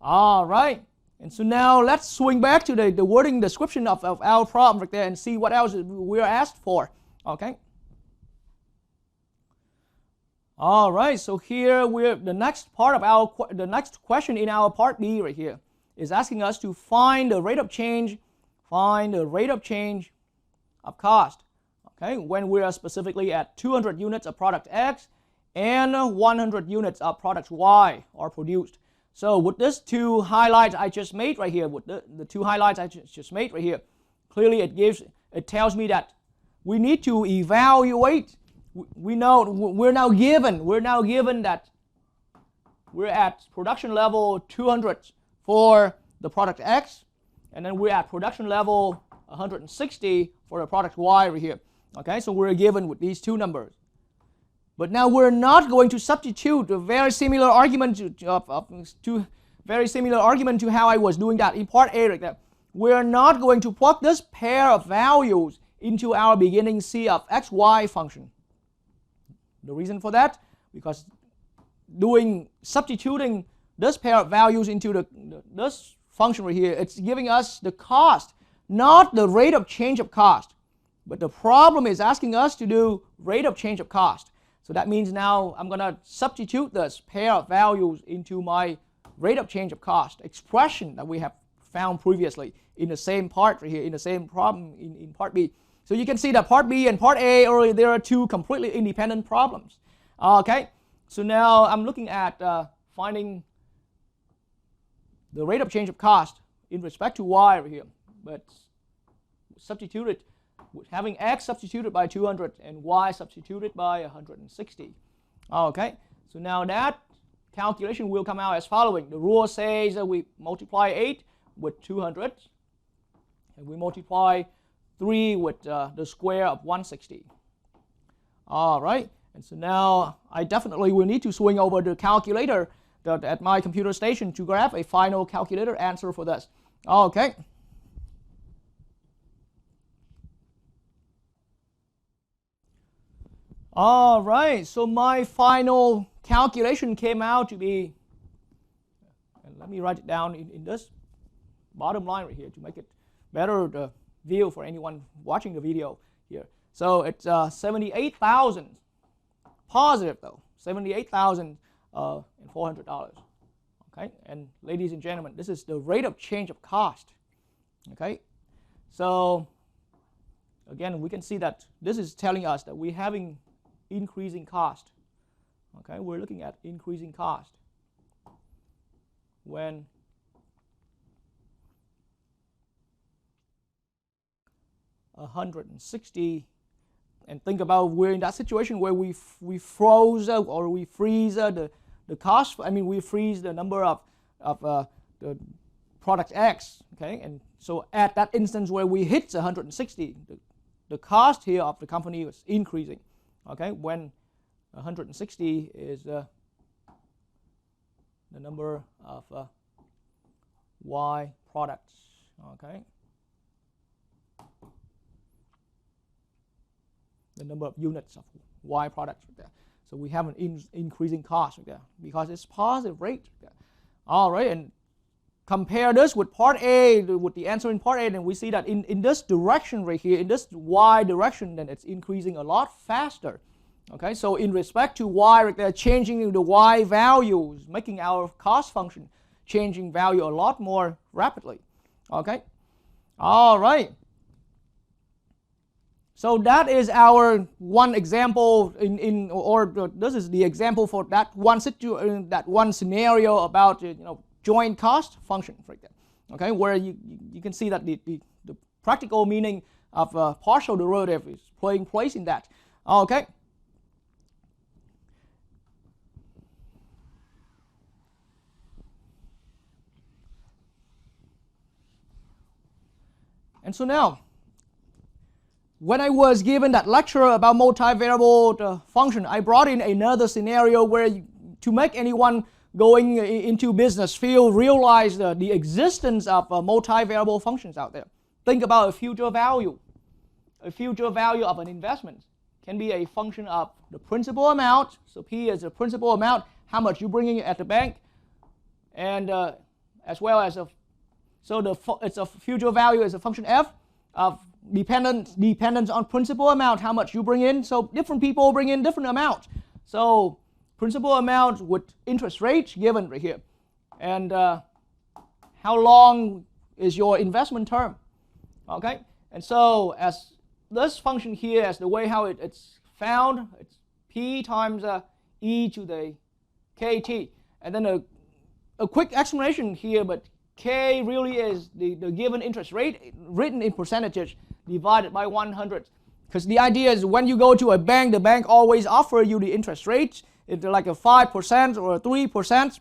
All right, and so now let's swing back to the wording description of our problem right there and see what else we're asked for. Okay. All right, so here the next question in our part B right here is asking us to find the rate of change of cost. okay, when we are specifically at 200 units of product X and 100 units of product Y are produced. So with these two highlights I just made right here, with the two highlights I just made right here, clearly it tells me that we need to evaluate. We're now given that we're at production level 200 for the product X, and then we're at production level 160 for the product Y right here. Okay, so we're given with these two numbers. But now we're not going to substitute a very similar argument to how I was doing that in part A right there. We're not going to plug this pair of values into our beginning C of xy function. The reason for that, because substituting this pair of values into this function right here, it's giving us the cost, not the rate of change of cost. But the problem is asking us to do rate of change of cost. So that means now I'm going to substitute this pair of values into my rate of change of cost expression that we have found previously in the same part right here, in the same problem in part B. So you can see that part B and part A, there are two completely independent problems. Okay, so now I'm looking at finding the rate of change of cost in respect to Y right here. But substitute it, having X substituted by 200 and Y substituted by 160. Okay, so now that calculation will come out as following. The rule says that we multiply 8 with 200, and we multiply 3 with the square of 160. All right, and so now I definitely will need to swing over the calculator at my computer station to grab a final calculator answer for this. Okay. All right, so my final calculation came out to be, and let me write it down in this bottom line right here to make it better the view for anyone watching the video here. So it's 78,000, positive though, $78,400. Okay, and ladies and gentlemen, this is the rate of change of cost. Okay, so again, we can see that this is telling us that we're having increasing cost. Okay, we're looking at increasing cost when $160, and think about we're in that situation where we froze or we freeze the cost. I mean, we freeze the number of the product X. Okay, and so at that instance where we hit 160, the cost here of the company is increasing. Okay, when 160 is the number of Y products. Okay, the number of units of Y products right there. So we have an increasing cost right there because it's positive rate right there. All right, and compare this with part A, with the answer in part A, and we see that in this direction right here, in this Y direction, then it's increasing a lot faster. Okay, so in respect to Y right there, changing the Y values, making our cost function changing value a lot more rapidly. Okay, all right. So that is our one example this is the example for that one scenario about joint cost function right there. Okay, where you can see that the practical meaning of partial derivative is playing place in that. Okay. And so now, when I was given that lecture about multivariable function, I brought in another scenario where to make anyone going into business field realize the existence of multivariable functions out there. Think about a future value. A future value of an investment can be a function of the principal amount. So P is the principal amount, how much you bring in at the bank, and as well as it's a future value is a function F of dependence on principal amount, how much you bring in. So different people bring in different amounts. So principal amount with interest rate given right here. And how long is your investment term? Okay, and so as this function here as the way how it's found. It's p times e to the kt. And then a quick explanation here, but k really is the given interest rate written in percentages divided by 100. Because the idea is when you go to a bank, the bank always offer you the interest rates. It's like a 5% or a 3%.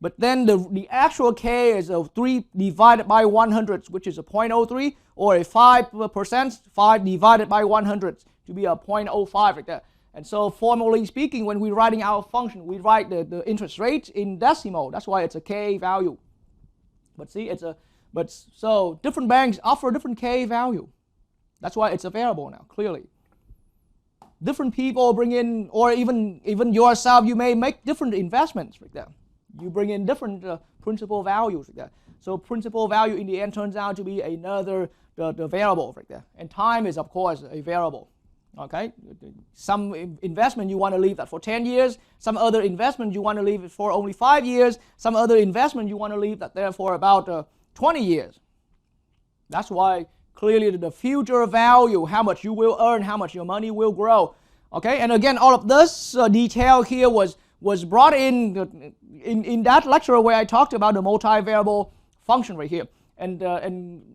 But then the actual k is a 3 divided by 100, which is a 0.03, or a 5%, 5 divided by 100 to be a 0.05 like that. And so formally speaking, when we're writing our function, we write the interest rate in decimal. That's why it's a k value. But see, so different banks offer different k value. That's why it's a variable now, clearly. Different people bring in, or even yourself, you may make different investments like that. You bring in different principal values like that. So principal value in the end turns out to be another the variable like that. And time is, of course, a variable. Okay, some investment you want to leave that for 10 years, some other investment you want to leave it for only 5 years, some other investment you want to leave that there for about 20 years. That's why clearly the future value, how much you will earn, how much your money will grow. Okay, and again, all of this detail here was brought in that lecture where I talked about the multivariable function right here. And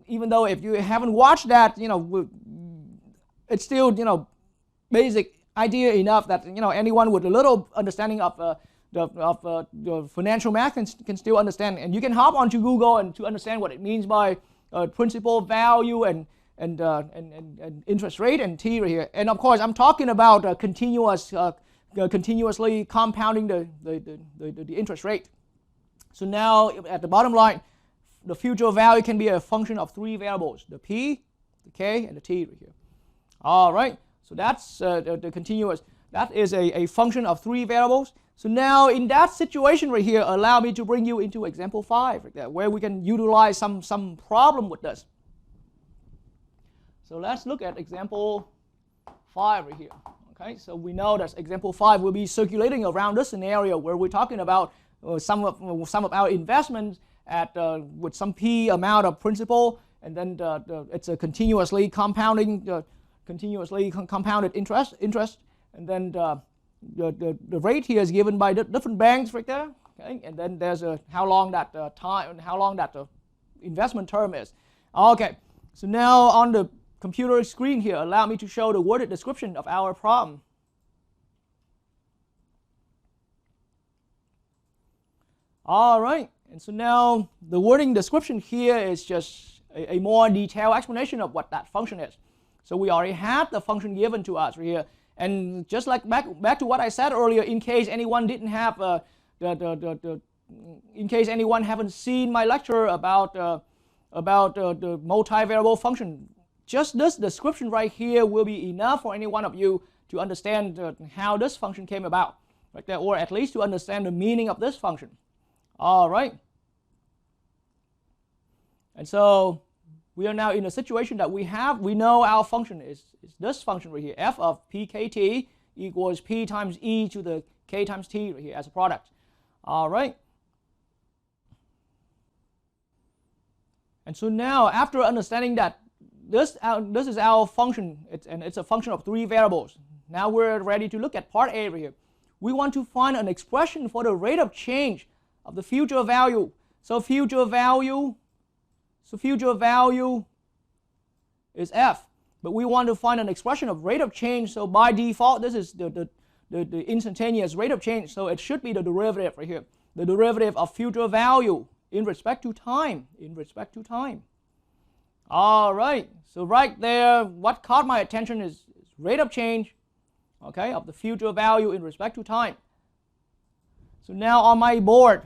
even though if you haven't watched that, it's still, basic idea enough that, anyone with a little understanding of the financial math can still understand. And you can hop onto Google and to understand what it means by principal value and interest rate and t right here. And of course, I'm talking about continuously compounding the interest rate. So now at the bottom line, the future value can be a function of 3 variables: the p, the k, and the t right here. All right, so that's the continuous. That is a function of 3 variables. So now in that situation right here, allow me to bring you into example 5, right there, where we can utilize some problem with this. So let's look at example 5 right here. Okay, so we know that example 5 will be circulating around this scenario where we're talking about some of our investments at with some p amount of principal, and then it's a continuously compounded interest, and then the rate here is given by different banks right there. Okay, and then there's how long that investment term is. Okay, so now on the computer screen here, allow me to show the worded description of our problem. All right, and so now the wording description here is just a more detailed explanation of what that function is. So we already had the function given to us right here, and just like back to what I said earlier, in case anyone didn't have in case anyone haven't seen my lecture about the multivariable function, just this description right here will be enough for any one of you to understand how this function came about, right there, or at least to understand the meaning of this function. All right. And so we are now in a situation that we know our function is this function right here, f of pkt equals p times e to the k times t right here as a product. All right. And so now, after understanding that this is our function, it's a function of 3 variables. Now we're ready to look at part A right here. We want to find an expression for the rate of change of the future value. So future value is f, but we want to find an expression of rate of change. So by default, this is the instantaneous rate of change. So it should be the derivative right here, the derivative of future value in respect to time. All right. So right there, what caught my attention is rate of change, okay, of the future value in respect to time. So now on my board,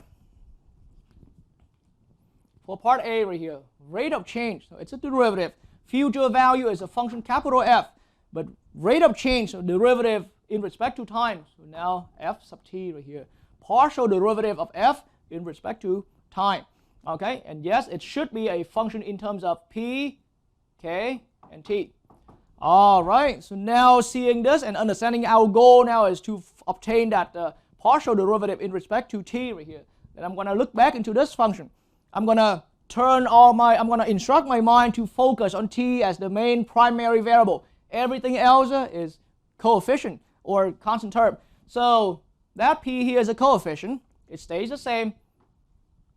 for part A right here, rate of change, so it's a derivative. Future value is a function capital F, but rate of change, so derivative in respect to time. So now f sub t right here, partial derivative of f in respect to time. Okay, and yes, it should be a function in terms of p, k, and t. All right, so now seeing this and understanding our goal now is to obtain that partial derivative in respect to t right here. Then I'm going to look back into this function. I'm going to instruct my mind to focus on t as the main primary variable. Everything else is coefficient or constant term. So that p here is a coefficient. It stays the same.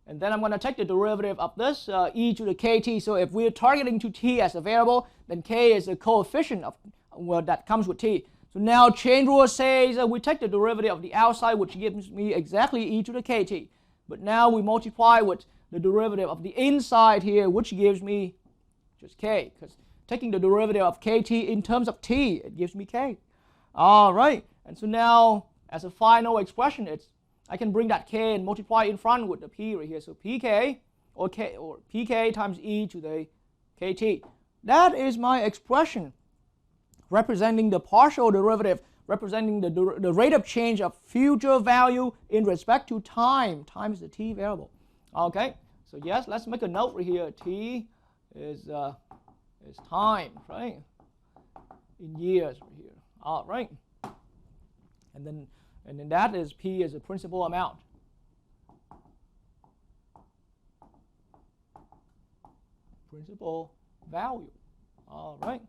And then I'm going to take the derivative of this e to the kt. So if we're targeting to t as a variable, then k is a coefficient of that comes with t. So now chain rule says we take the derivative of the outside, which gives me exactly e to the kt. But now we multiply with the derivative of the inside here, which gives me just k. Because taking the derivative of kt in terms of t, it gives me k. All right. And so now, as a final expression, I can bring that k and multiply in front with the p right here. So pk or pk times e to the kt. That is my expression representing the partial derivative, representing the rate of change of future value in respect to time. Time is the t variable. Okay, so yes, let's make a note right here. T is time, right? In years right here. All right, and then that is p is a principal amount. Principal value. All right.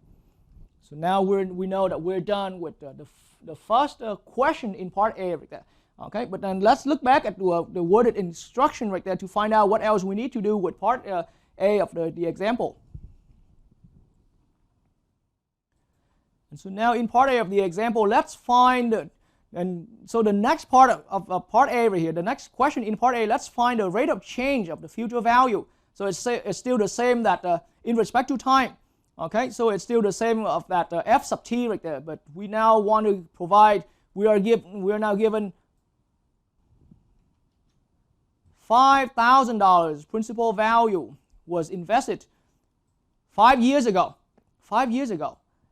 So now we know that we're done with the first question in part A right there. Okay, but then let's look back at the worded instruction right there to find out what else we need to do with part A of the example. And so now in part A of the example, let's find, and so the next part of part A right here, the next question in part A, let's find the rate of change of the future value. So it's still the same that in respect to time. Okay, so it's still the same of that f sub t right there, but we now want to provide, we are now given $5,000 principal value was invested 5 years ago,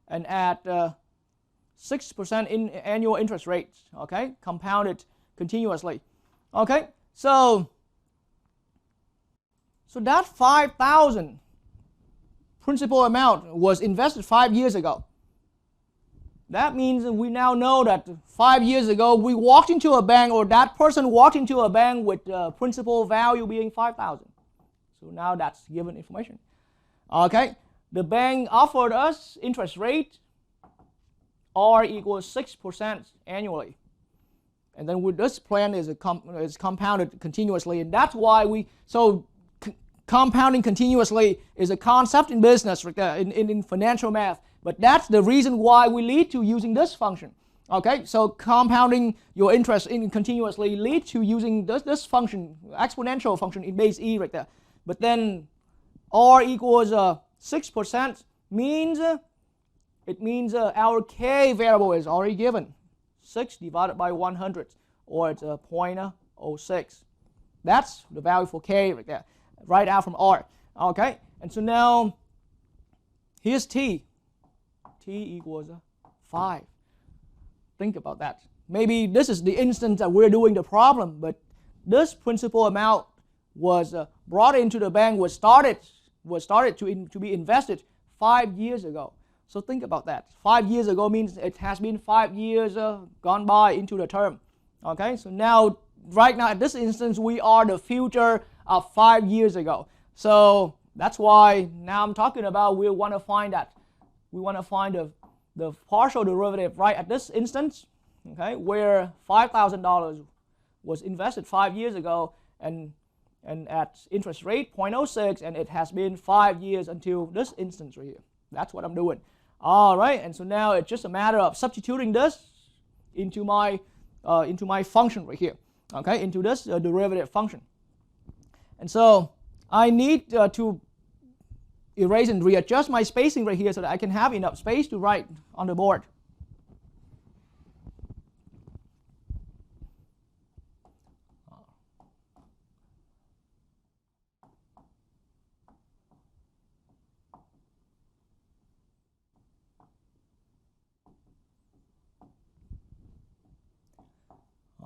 and at 6% in annual interest rates, okay, compounded continuously. Okay, so that 5,000 principal amount was invested 5 years ago. That means that we now know that 5 years ago we walked into a bank, or that person walked into a bank with principal value being 5,000. So now that's given information. Okay, the bank offered us interest rate R equals 6% annually. And then with this plan is compounded continuously, and that's why compounding continuously is a concept in business, in financial math, but that's the reason why we lead to using this function. Okay, so compounding your interest in continuously leads to using this function, exponential function in base e right there. But then R equals 6% means our k variable is already given, 6 divided by 100, or it's 0.06. That's the value for k right there, right out from R. Okay, and so now here's t. T equals 5. Think about that. Maybe this is the instance that we're doing the problem, but this principal amount was brought into the bank, was started to be invested 5 years ago. So think about that. 5 years ago means it has been 5 years gone by into the term. Okay, so now, right now at this instance, we are the future of 5 years ago. So that's why now I'm talking about we want to find the partial derivative right at this instance, okay, where $5,000 was invested 5 years ago and at interest rate 0.06, and it has been 5 years until this instance right here. That's what I'm doing. All right, and so now it's just a matter of substituting this into my function right here, okay, into this derivative function. And so I need to erase and readjust my spacing right here so that I can have enough space to write on the board.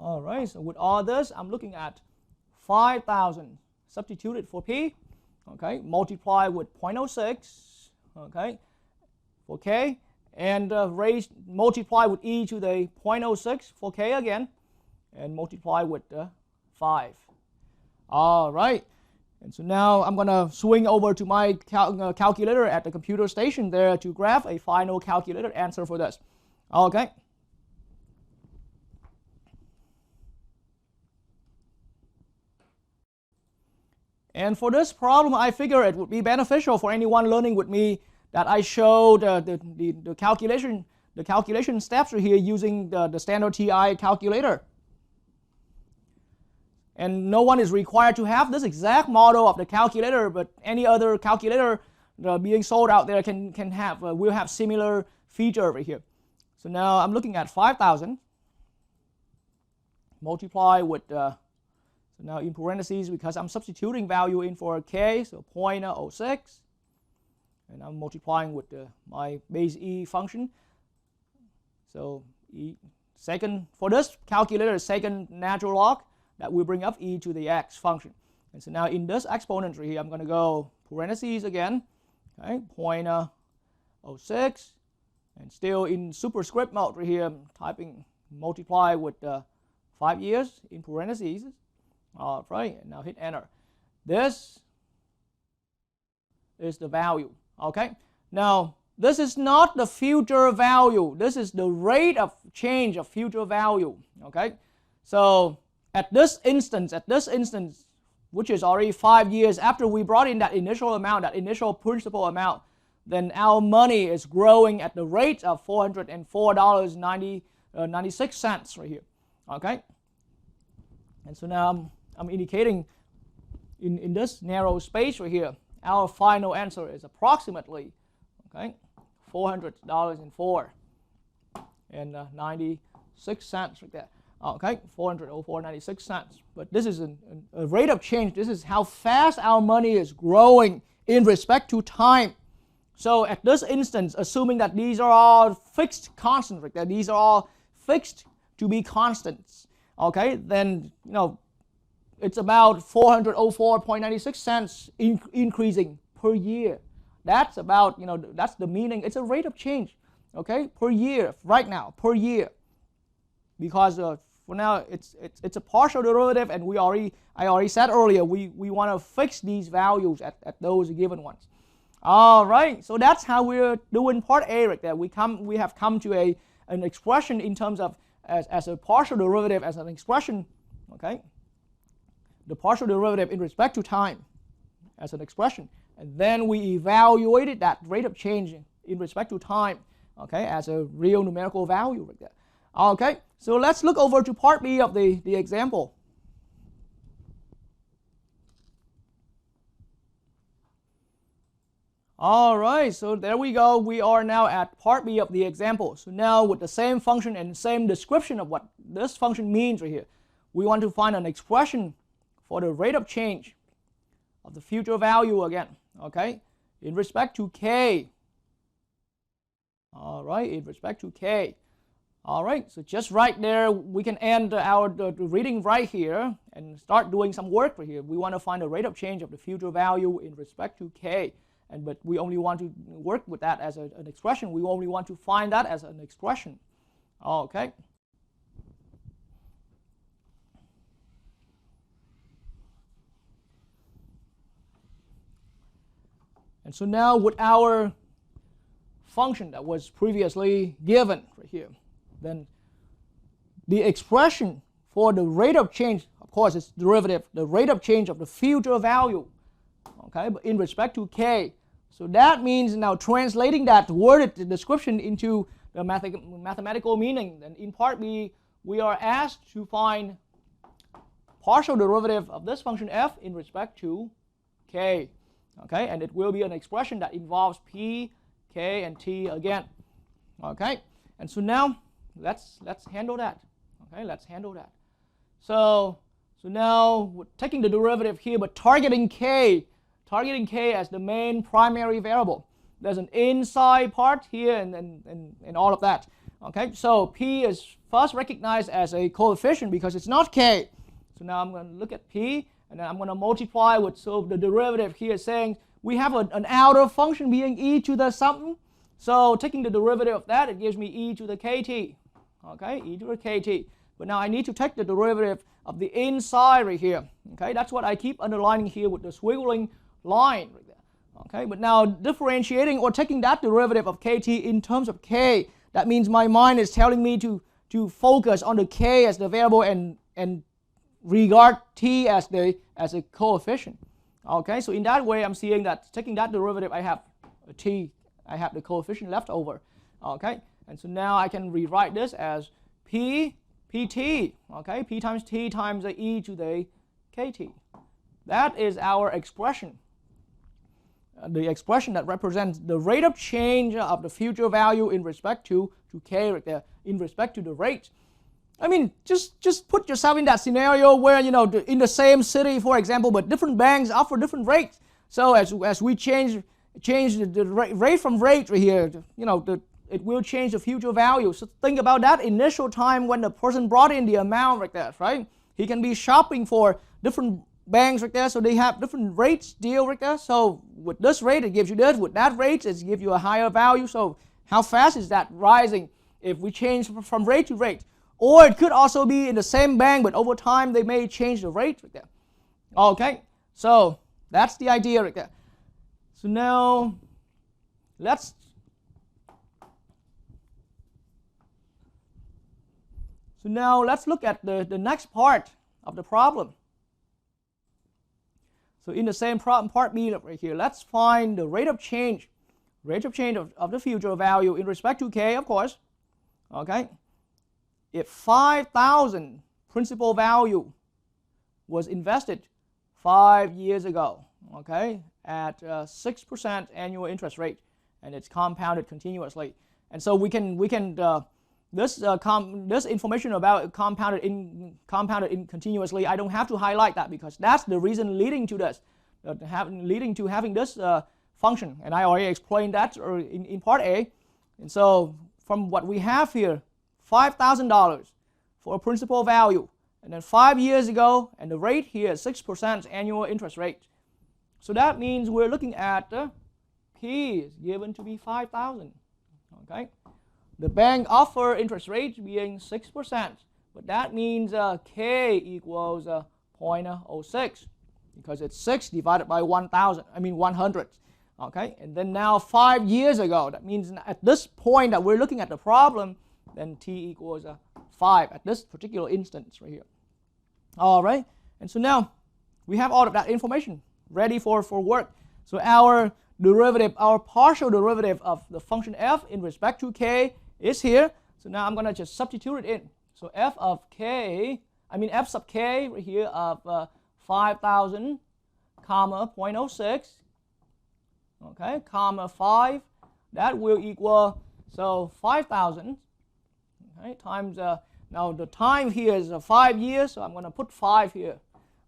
All right, so with all this, I'm looking at 5,000 substituted for P, okay, multiply with 0.06, okay, for K, and multiply with e to the 0.06 for K again, and multiply with 5. All right, And so now I'm going to swing over to my calculator at the computer station there to graph a final calculated answer for this. Okay. And for this problem, I figure it would be beneficial for anyone learning with me that I show the calculation steps here using the standard TI calculator. And no one is required to have this exact model of the calculator, but any other calculator being sold out there can have will have similar feature over here. So now I'm looking at 5,000 multiply with so now in parentheses, because I'm substituting value in for k, so 0.06, and I'm multiplying with my base e function. So second for this calculator, second natural log that will bring up e to the x function. And so now in this exponent here, I'm going to go parentheses again, okay, 0.06, and still in superscript mode right here, I'm typing multiply with 5 years in parentheses. All right, and now hit enter. This is the value. Okay, now this is not the future value. This is the rate of change of future value. Okay, so at this instance, which is already 5 years after we brought in that initial amount, that initial principal amount, then our money is growing at the rate of $404.96 right here. Okay, and so now I'm indicating in this narrow space right here, our final answer is approximately, okay, $404.96 right there. Okay, $404.96. But this is a rate of change. This is how fast our money is growing in respect to time. So at this instance, assuming that these are all fixed constants right there, these are all fixed to be constants. Okay, then it's about 404.96 cents increasing per year. That's about, that's the meaning. It's a rate of change, okay, per year, right now, per year. Because for now, it's a partial derivative, and I already said earlier, we want to fix these values at those given ones. All right, so that's how we're doing part A right there. We have come to an expression in terms of as a partial derivative, as an expression, okay, the partial derivative in respect to time as an expression, and then we evaluated that rate of change in respect to time, okay, as a real numerical value right there. Okay, so let's look over to part B of the example. All right, so there we go. We are now at part B of the example. So now with the same function and same description of what this function means right here, we want to find an expression for the rate of change of the future value again, okay, in respect to k. All right, in respect to k. All right, so just right there, we can end our reading right here and start doing some work right here. We want to find the rate of change of the future value in respect to k. But we only want to work with that as an expression. We only want to find that as an expression. Okay. And so now with our function that was previously given right here, then the expression for the rate of change, of course, it's derivative, the rate of change of the future value, okay, but in respect to k. So that means now translating that worded description into the mathematical meaning. Then in part B, we are asked to find partial derivative of this function f in respect to k. Okay, and it will be an expression that involves p, k, and t again. Okay, and so now let's handle that. Okay, let's handle that. So now we're taking the derivative here, but targeting k as the main primary variable. There's an inside part here and all of that. Okay, so p is first recognized as a coefficient because it's not k. So now I'm going to look at p, and then I'm going to multiply with, so the derivative here is saying we have an outer function being e to the something. So taking the derivative of that, it gives me e to the kt. Okay, e to the kt. but now I need to take the derivative of the inside right here. Okay, that's what I keep underlining here with the squiggling line right there. Okay, but now differentiating or taking that derivative of kt in terms of k, that means my mind is telling me to focus on the k as the variable and regard t as a coefficient. Okay, so in that way I'm seeing that taking that derivative I have a t, I have the coefficient left over. Okay, and so now I can rewrite this as pt, okay, p times t times the e to the kt. That is our expression. The expression that represents the rate of change of the future value in respect to k right there, in respect to the rate. I mean, just put yourself in that scenario where, you know, in the same city, for example, but different banks offer different rates. So as we change the rate from rate right here, you know, it will change the future value. So think about that initial time when the person brought in the amount right there, right? He can be shopping for different banks right there, so they have different rates deal right there. So with this rate it gives you this, with that rate it gives you a higher value. So how fast is that rising if we change from rate to rate? Or it could also be in the same bank, but over time they may change the rate right there. Okay, so that's the idea right there. So now let's look at the next part of the problem. So in the same problem, part B right here, let's find the rate of change of the future value in respect to k, of course. Okay, if 5,000 principal value was invested 5 years ago, okay, at 6% annual interest rate, and it's compounded continuously, and so we can this information about compounded in continuously, I don't have to highlight that because that's the reason leading to this, having this function, and I already explained that in part A. And so from what we have here, $5,000 for a principal value, and then 5 years ago, and the rate here is 6% annual interest rate. So that means we're looking at P is given to be 5,000. Okay. The bank offer interest rate being 6%, but that means k equals 0.06 because it's 6 divided by 100. Okay, and then now 5 years ago, that means at this point that we're looking at the problem, then t equals 5 at this particular instance right here. All right, and so now we have all of that information ready for work. So our derivative, our partial derivative of the function f in respect to k is here. So now I'm going to just substitute it in. So f sub k right here of 5,000, comma 0.06, okay, comma 5, that will equal, so 5,000, okay, times, now the time here is 5 years, so I'm going to put 5 here,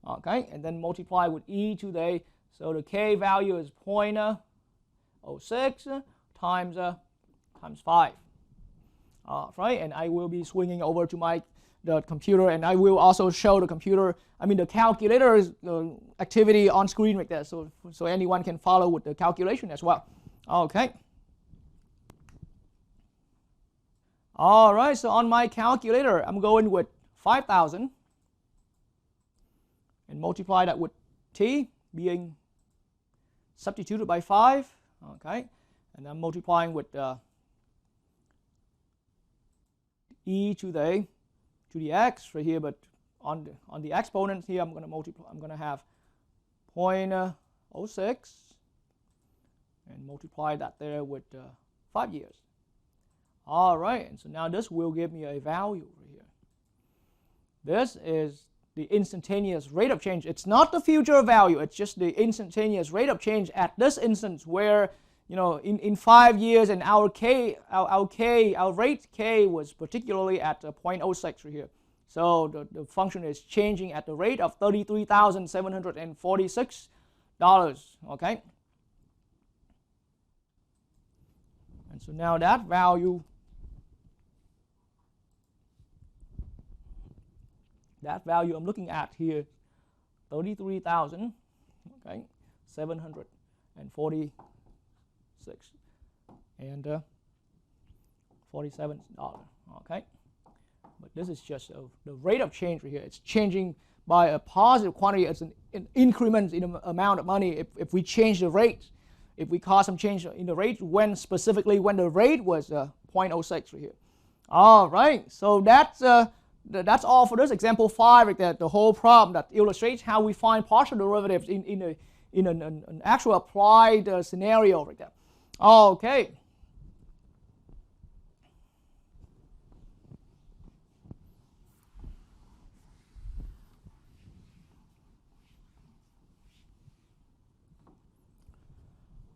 okay, and then multiply with e to the, so the k value is 0.06 times 5. Right, and I will be swinging over to the computer, and I will also show the calculator's activity on screen right there, so anyone can follow with the calculation as well. Okay. All right, so on my calculator, I'm going with 5,000 and multiply that with t being substituted by 5. Okay, and I'm multiplying with e to the x right here, but on the exponent here I'm going to multiply. I'm going to have 0.06 and multiply that there with 5 years. All right, and so now this will give me a value right here. This is the instantaneous rate of change. It's not the future value. It's just the instantaneous rate of change at this instance where, you know, in 5 years, and our rate k was particularly at 0.06 right here. So the function is changing at the rate of $33,746. Okay. And so now that value, I'm looking at here, 33,000, okay, 746 and $47. Okay, but this is just the rate of change right here. It's changing by a positive quantity. It's an increment in the amount of money if we change the rate. If we cause some change in the rate specifically when the rate was 0.06 right here. All right, so that's all for this example 5 right there, the whole problem that illustrates how we find partial derivatives in an actual applied scenario right there. Okay.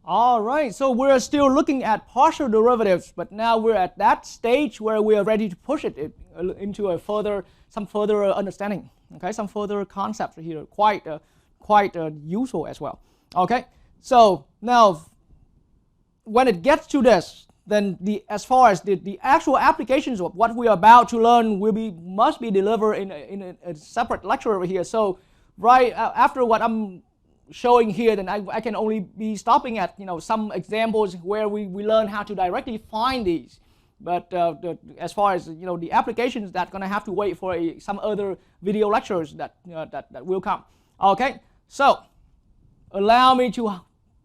All right, so we're still looking at partial derivatives, but now we're at that stage where we are ready to push it into some further understanding. Okay, some further concepts here, quite useful as well. Okay, so now when it gets to this, then as far as the actual applications of what we are about to learn must be delivered in a separate lecture over here. So right after what I'm showing here, then I can only be stopping at some examples where we learn how to directly find these. But as far as the applications, that's going to have to wait for some other video lectures that will come. Okay, so allow me to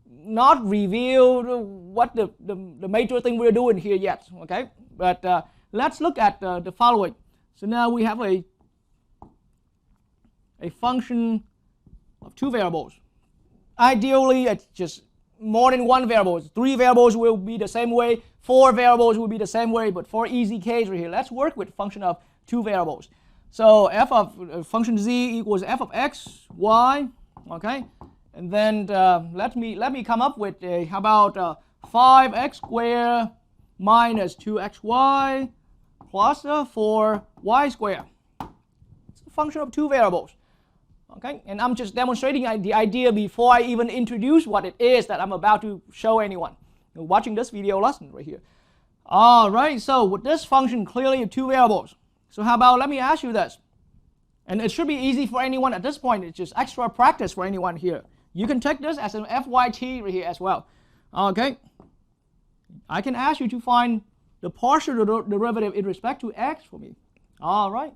not reveal what the major thing we're doing here yet. Okay, but let's look at the following. So now we have a function of 2 variables. Ideally, it's just more than 1 variable. 3 variables will be the same way, 4 variables will be the same way, but for easy case right here, let's work with function of 2 variables. So f of function z equals f of x, y, okay? And then let me come up with how about 5x squared minus 2xy plus 4y squared. It's a function of 2 variables. Okay, and I'm just demonstrating the idea before I even introduce what it is that I'm about to show anyone watching this video lesson right here. All right, so with this function clearly of 2 variables. So how about let me ask you this, and it should be easy for anyone at this point. It's just extra practice for anyone here. You can take this as an FYT right here as well. Okay, I can ask you to find the partial derivative in respect to x for me. All right.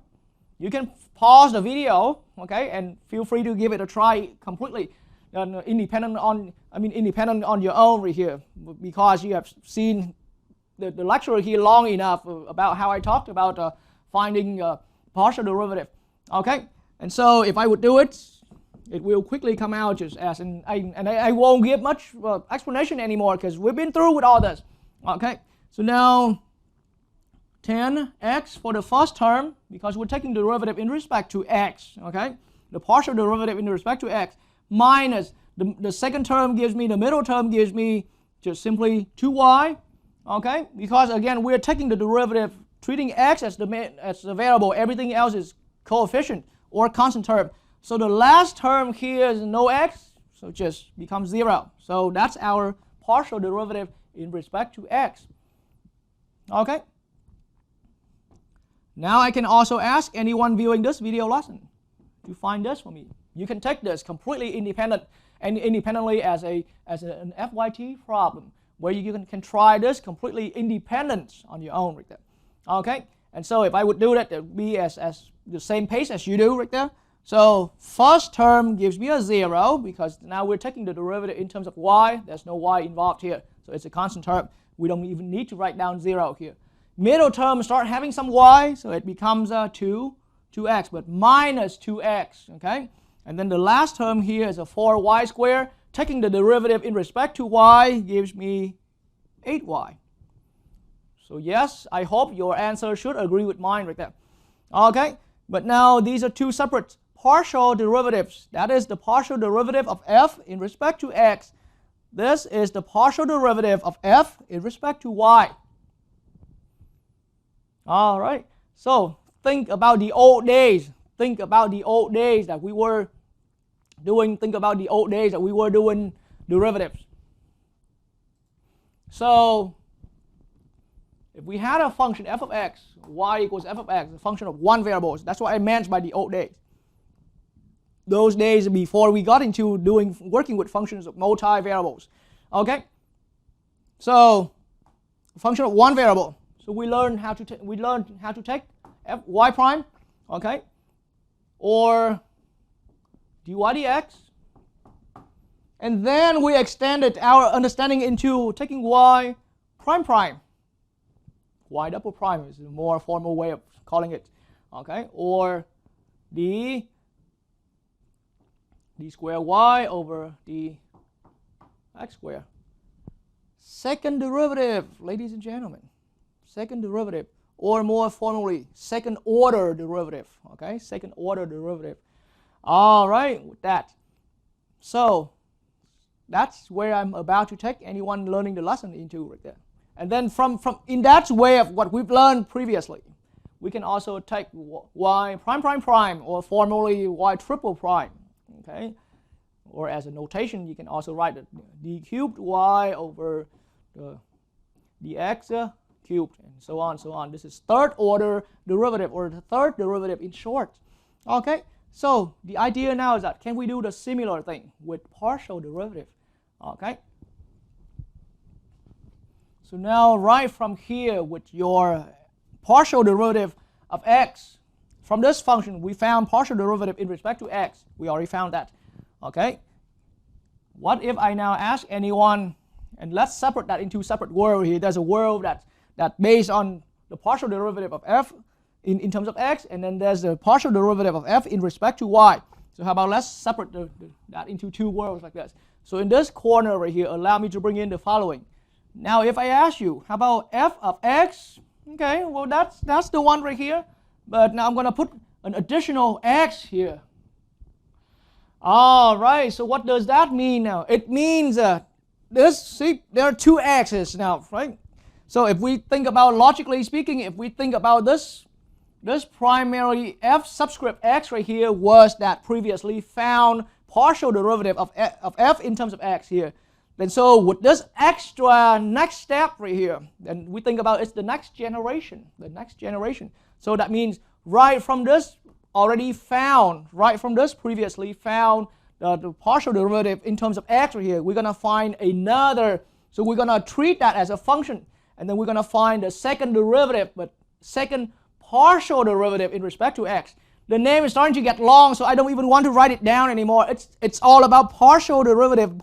You can pause the video, okay, and feel free to give it a try completely independent on your own right here, because you have seen the lecture here long enough about how I talked about finding partial derivative, okay. And so if I would do it, it will quickly come out just as I won't give much explanation anymore because we've been through with all this, okay. So now 10x for the first term, because we're taking the derivative in respect to x, okay? The partial derivative in respect to x, minus the second term gives me, the middle term gives me just simply 2y, okay? Because again, we're taking the derivative, treating x as the variable, everything else is coefficient or constant term. So the last term here is no x, so it just becomes 0. So that's our partial derivative in respect to x, okay? Now I can also ask anyone viewing this video lesson to find this for me. You can take this completely independently as an FYT problem, where you can try this completely independent on your own right there. Okay, and so if I would do that, it would be as the same pace as you do right there. So first term gives me a 0 because now we're taking the derivative in terms of y. There's no y involved here, so it's a constant term. We don't even need to write down 0 here. Middle term start having some y, so it becomes 2x, but minus 2x, okay? And then the last term here is a 4y squared. Taking the derivative in respect to y gives me 8y. So yes, I hope your answer should agree with mine right there. Okay, but now these are 2 separate partial derivatives. That is the partial derivative of f in respect to x. This is the partial derivative of f in respect to y. All right, so think about the old days. Think about the old days that we were doing. Think about the old days that we were doing derivatives. So if we had a function f of x, y equals f of x, a function of 1 variable, that's what I meant by the old days. Those days before we got into working with functions of multi-variables. Okay, so a function of 1 variable. So we learned how to take y prime, okay, or dy dx. And then we extended our understanding into taking y prime prime. Y double prime is a more formal way of calling it, okay, or d square y over d x squared. Second derivative, ladies and gentlemen, second derivative, or more formally, second order derivative, okay, second order derivative. All right, with that. So that's where I'm about to take anyone learning the lesson into right there. And then from in that way of what we've learned previously, we can also take y prime prime prime, or formally y triple prime, okay? Or as a notation, you can also write d cubed y over dx cubed, and so on, so on. This is third order derivative, or the third derivative in short. Okay, so the idea now is that can we do the similar thing with partial derivative? Okay. So now right from here with your partial derivative of x, from this function we found partial derivative in respect to x. We already found that. Okay. What if I now ask anyone, and let's separate that into separate world here. There's a world that's based on the partial derivative of f in terms of x, and then there's the partial derivative of f in respect to y. So how about let's separate that into two worlds like this. So in this corner right here, allow me to bring in the following. Now if I ask you, how about f of x? Okay, well that's the one right here. But now I'm going to put an additional x here. All right, so what does that mean now? It means see, there are two x's now, right? So if we think about, logically speaking, if we think about this primarily f subscript x right here was that previously found partial derivative of f in terms of x here. Then so with this extra next step right here, then we think about it's the next generation, So that means right from this already found, right from this previously found the partial derivative in terms of x right here, we're going to find another, so we're going to treat that as a function, and then we're going to find the second derivative, but second partial derivative in respect to x. The name is starting to get long, so I don't even want to write it down anymore. It's all about partial derivative,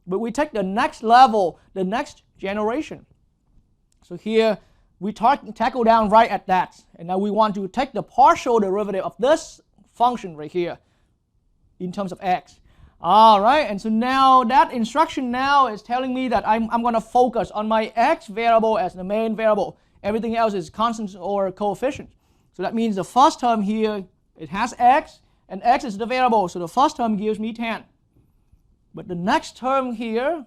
but we take the next level, the next generation. So here we tackle down right at that, and now we want to take the partial derivative of this function right here in terms of x. All right, and so now that instruction now is telling me that I'm going to focus on my x variable as the main variable. Everything else is constants or coefficient. So that means the first term here, it has x, and x is the variable, so the first term gives me 10. But the next term here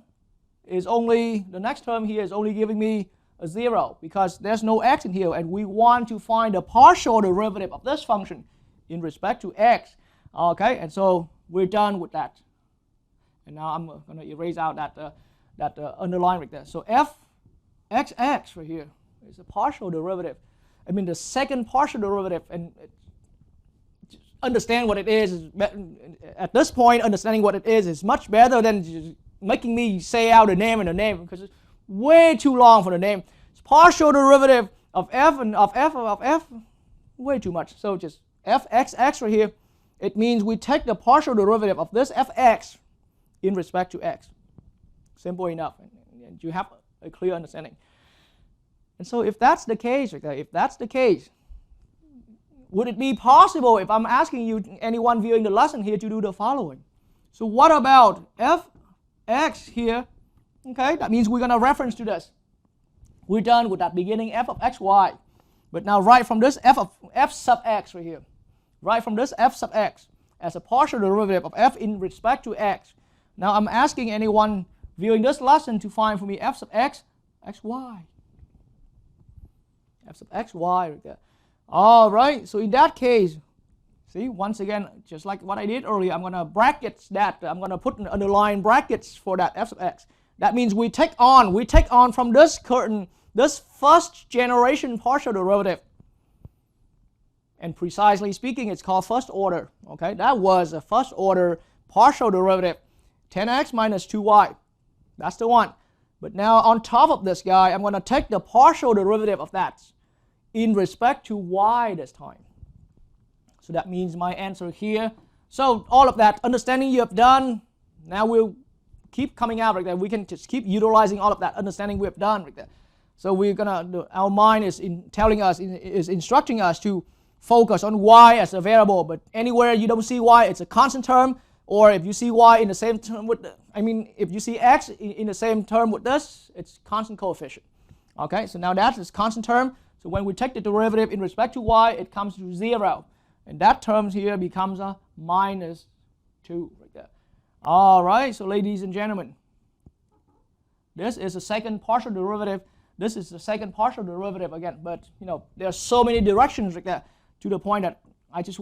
is only giving me a 0 because there's no x in here, and we want to find the partial derivative of this function in respect to x. Okay, and so we're done with that. And now I'm going to erase out that underline right there. So f xx right here is a partial derivative. I mean the second partial derivative, and understand what it is at this point. Understanding what it is much better than just making me say out the name and the name, because it's way too long for the name. It's partial derivative of f and of f, way too much. So just f xx right here, it means we take the partial derivative of this fx in respect to x. Simple enough, and you have a clear understanding. And so if that's the case, would it be possible if I'm asking you, anyone viewing the lesson here, to do the following? So what about fx here? Okay, that means we're going to reference to this. We're done with that beginning f of xy. But now right from this f sub x right here, right from this f sub x as a partial derivative of f in respect to x. Now I'm asking anyone viewing this lesson to find for me f sub x, xy. F sub xy right there. All right, so in that case, see, once again, just like what I did earlier, I'm going to brackets that. I'm going to put an underline brackets for that f sub x. That means we take on from this curtain, this first generation partial derivative. And precisely speaking, it's called first order. Okay, that was a first order partial derivative, 10x minus 2y. That's the one. But now on top of this guy, I'm going to take the partial derivative of that in respect to y this time. So that means my answer here. So all of that understanding you have done, now we'll keep coming out like that. We can just keep utilizing all of that understanding we have done like that. So we're gonna, our mind is instructing us to focus on y as a variable, but anywhere you don't see y, it's a constant term, or if you see y in the same term with, if you see x in the same term with this, it's constant coefficient. Okay, so now that is constant term. So when we take the derivative in respect to y, it comes to 0. And that term here becomes a minus 2 right there. All right, so ladies and gentlemen, this is the second partial derivative. This is the second partial derivative again, but there are so many directions like that, to the point that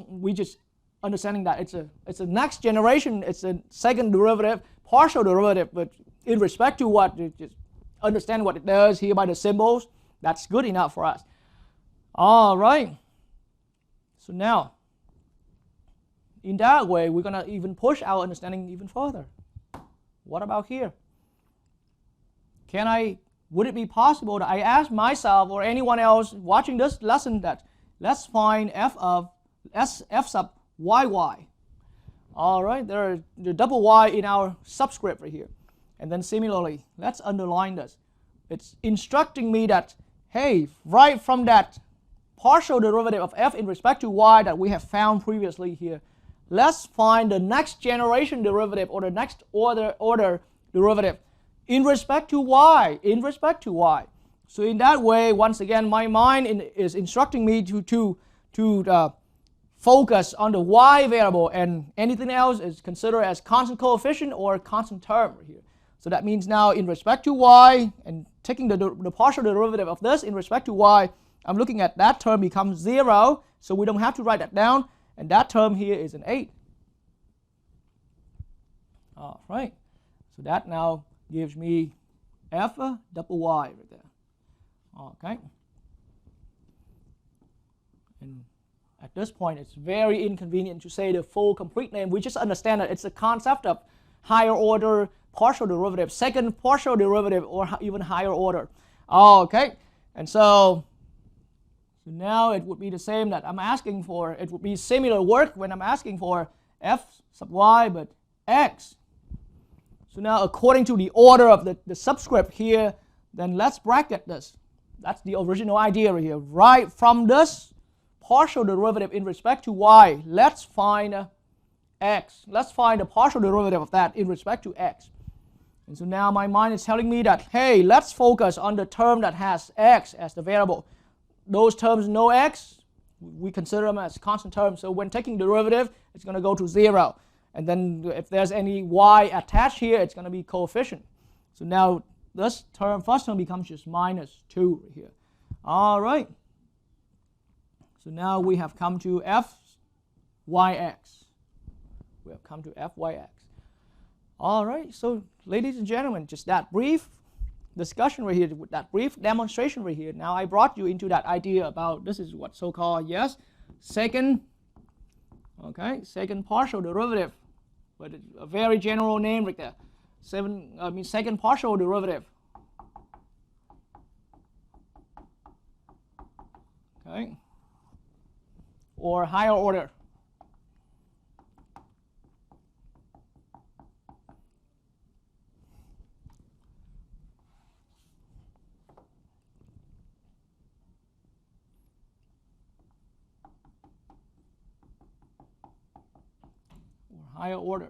we just understanding that it's a next generation, it's a second derivative, partial derivative, but in respect to what, just understand what it does here by the symbols, that's good enough for us. All right, so now in that way we're gonna even push our understanding even further. What about here? Would it be possible that I ask myself or anyone else watching this lesson that let's find f sub yy. All right, there are the double y in our subscript right here. And then similarly, let's underline this. It's instructing me that, hey, right from that partial derivative of f in respect to y that we have found previously here, let's find the next generation derivative or the next order derivative in respect to y, So in that way, once again, my mind is instructing me to focus on the y variable, and anything else is considered as constant coefficient or constant term right here. So that means now in respect to y, and taking the partial derivative of this in respect to y, I'm looking at that term becomes 0, so we don't have to write that down, and that term here is an 8. All right, so that now gives me f double y right there. Okay. And at this point, it's very inconvenient to say the full complete name. We just understand that it's a concept of higher order partial derivative, second partial derivative, or even higher order. Okay. And so now it would be the same that I'm asking for. It would be similar work when I'm asking for f sub y, but x. So now according to the order of the subscript here, then let's bracket this. That's the original idea right here. Right from this partial derivative in respect to y, let's find x. Let's find the partial derivative of that in respect to x. And so now my mind is telling me that, hey, let's focus on the term that has x as the variable. Those terms no x, we consider them as constant terms. So when taking derivative, it's going to go to 0. And then if there's any y attached here, it's going to be coefficient. So now this term, first term, becomes just minus 2 right here. All right. So now we have come to fyx. We have come to fyx. All right. So ladies and gentlemen, just that brief discussion right here, with that brief demonstration right here. Now I brought you into that idea about this is what so-called, yes, second partial derivative. But it's a very general name right there. Second partial derivative. Okay. Or higher order. Higher order.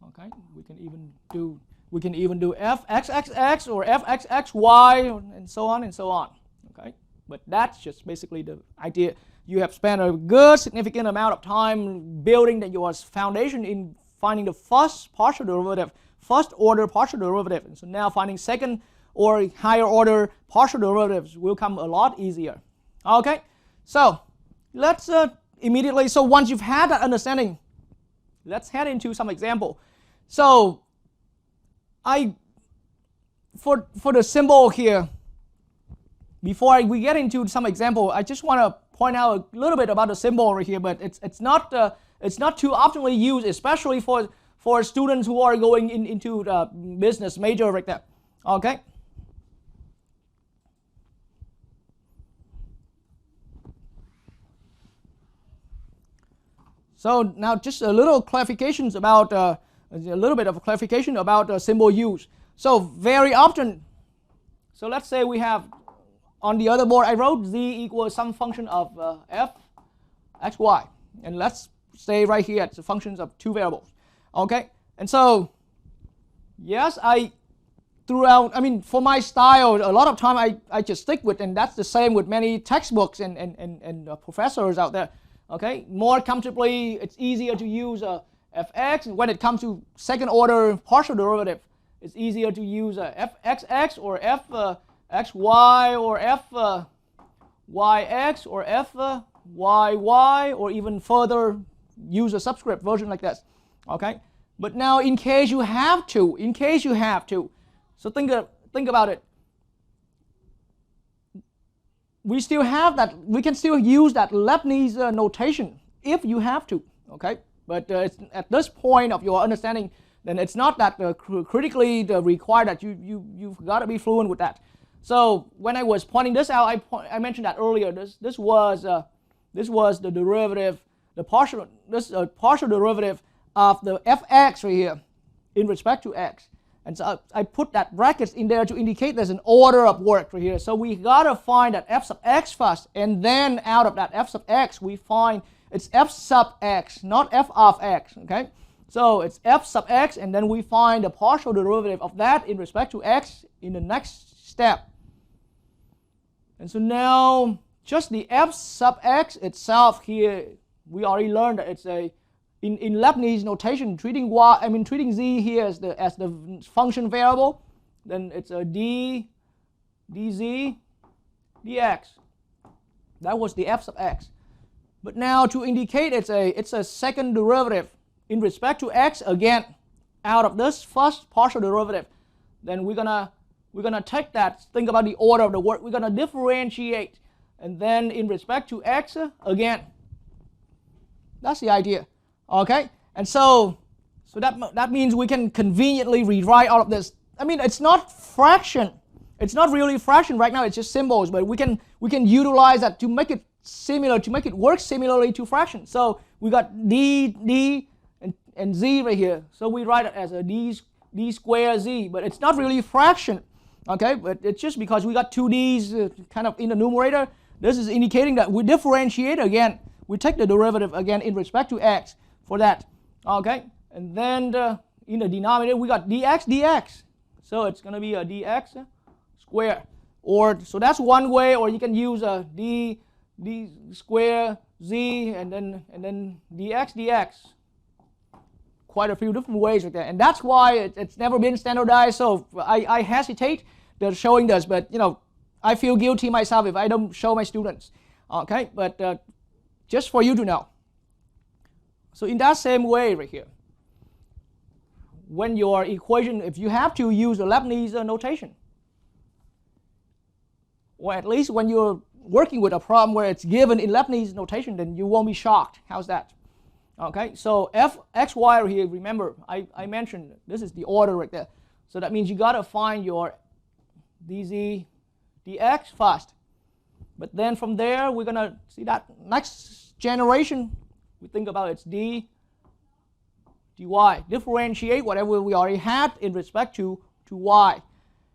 Okay, we can even do fxxx or fxxy and so on and so on. Okay, but that's just basically the idea. You have spent a good significant amount of time building your foundation in finding the first partial derivative, first order partial derivative, and so now finding second or higher order partial derivatives will come a lot easier. Okay, so let's immediately, so once you've had that understanding, let's head into some example. So for the symbol here, before we get into some example, I just want to point out a little bit about the symbol over here, but it's not too oftenly used, especially for students who are going into the business major right there. Okay. So now just a little clarifications about a little bit of clarification about symbol use. So very often, so let's say we have on the other board I wrote z equals some function of f x y, and let's say right here it's the functions of two variables. Okay, and so yes, throughout, I mean, for my style, a lot of time I just stick with, and that's the same with many textbooks and professors out there. Okay, more comfortably, it's easier to use fx. When it comes to second order partial derivative, it's easier to use fxx or fxy or fyx or fyy, or even further use a subscript version like this. Okay, but now in case you have to, so think about it. We still have that. We can still use that Lebanese notation if you have to. Okay, but it's, at this point of your understanding, then it's not that critically required that you've got to be fluent with that. So when I was pointing this out, I mentioned that earlier. This was the derivative, the partial derivative of the fx right here in respect to x. And so I put that brackets in there to indicate there's an order of work right here. So we gotta find that f sub x first, and then out of that f sub x we find it's f sub x, not f of x. Okay, so it's f sub x, and then we find the partial derivative of that in respect to x in the next step. And so now just the f sub x itself here, we already learned that it's a in Lebanese notation, treating z here as the function variable, then it's a d dz dx. That was the f sub x. But now to indicate it's a second derivative in respect to x, again out of this first partial derivative, then we're gonna take that. Think about the order of the work. We're gonna differentiate, and then in respect to x again. That's the idea. Okay, and so that means we can conveniently rewrite all of this. I mean, it's not fraction. It's not really fraction right now. It's just symbols, but we can utilize that to make it similar, to make it work similarly to fraction. So we got d and z right here. So we write it as a d square z, but it's not really fraction. Okay, but it's just because we got two d's kind of in the numerator. This is indicating that we differentiate again. We take the derivative again in respect to x. For that, okay, and then in the denominator we got dx, so it's going to be a dx square, or so that's one way, or you can use a d square z and then dx. Quite a few different ways like that, and that's why it's never been standardized. So I hesitate showing this, but you know, I feel guilty myself if I don't show my students. Okay, but just for you to know. So in that same way right here, when your equation, if you have to use a Lebanese notation, or at least when you're working with a problem where it's given in Lebanese notation, then you won't be shocked. How's that? Okay, so fxy right here, remember I mentioned this is the order right there. So that means you got to find your dz dx first. But then from there, we're going to see that next generation, we think about it's d dy. Differentiate whatever we already had in respect to y.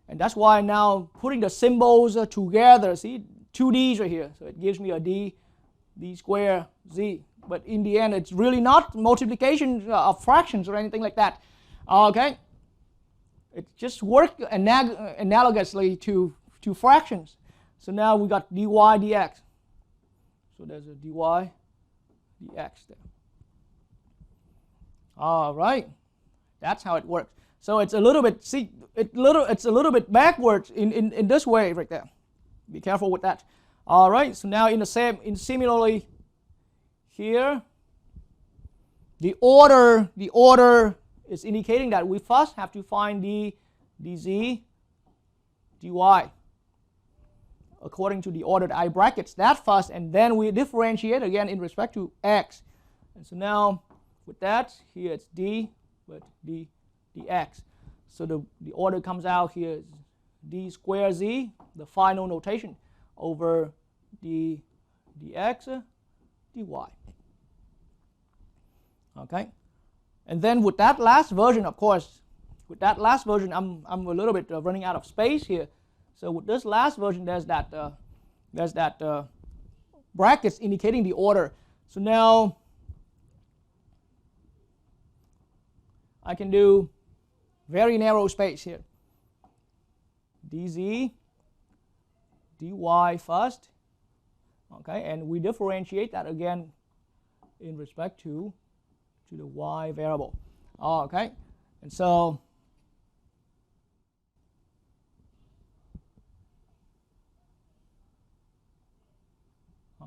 And that's why now putting the symbols together, see, two d's right here. So it gives me a d square z. But in the end, it's really not multiplication of fractions or anything like that. Okay? It just works analogously to fractions. So now we got dy dx. So there's a dy dx there. All right, that's how it works. So it's a little bit, see, it's a little bit backwards in this way right there. Be careful with that. All right, so now similarly here, the order is indicating that we first have to find dz dy according to the order that I brackets that first, and then we differentiate again in respect to x. And so now with that, here it's d, but dx. So the order comes out here is d square z, the final notation, over dx dy. Okay, and then with that last version, of course, with that last version, I'm a little bit running out of space here. So with this last version, there's that brackets indicating the order. So now I can do very narrow space here. dz, dy first. Okay, and we differentiate that again in respect to the y variable. Okay, and so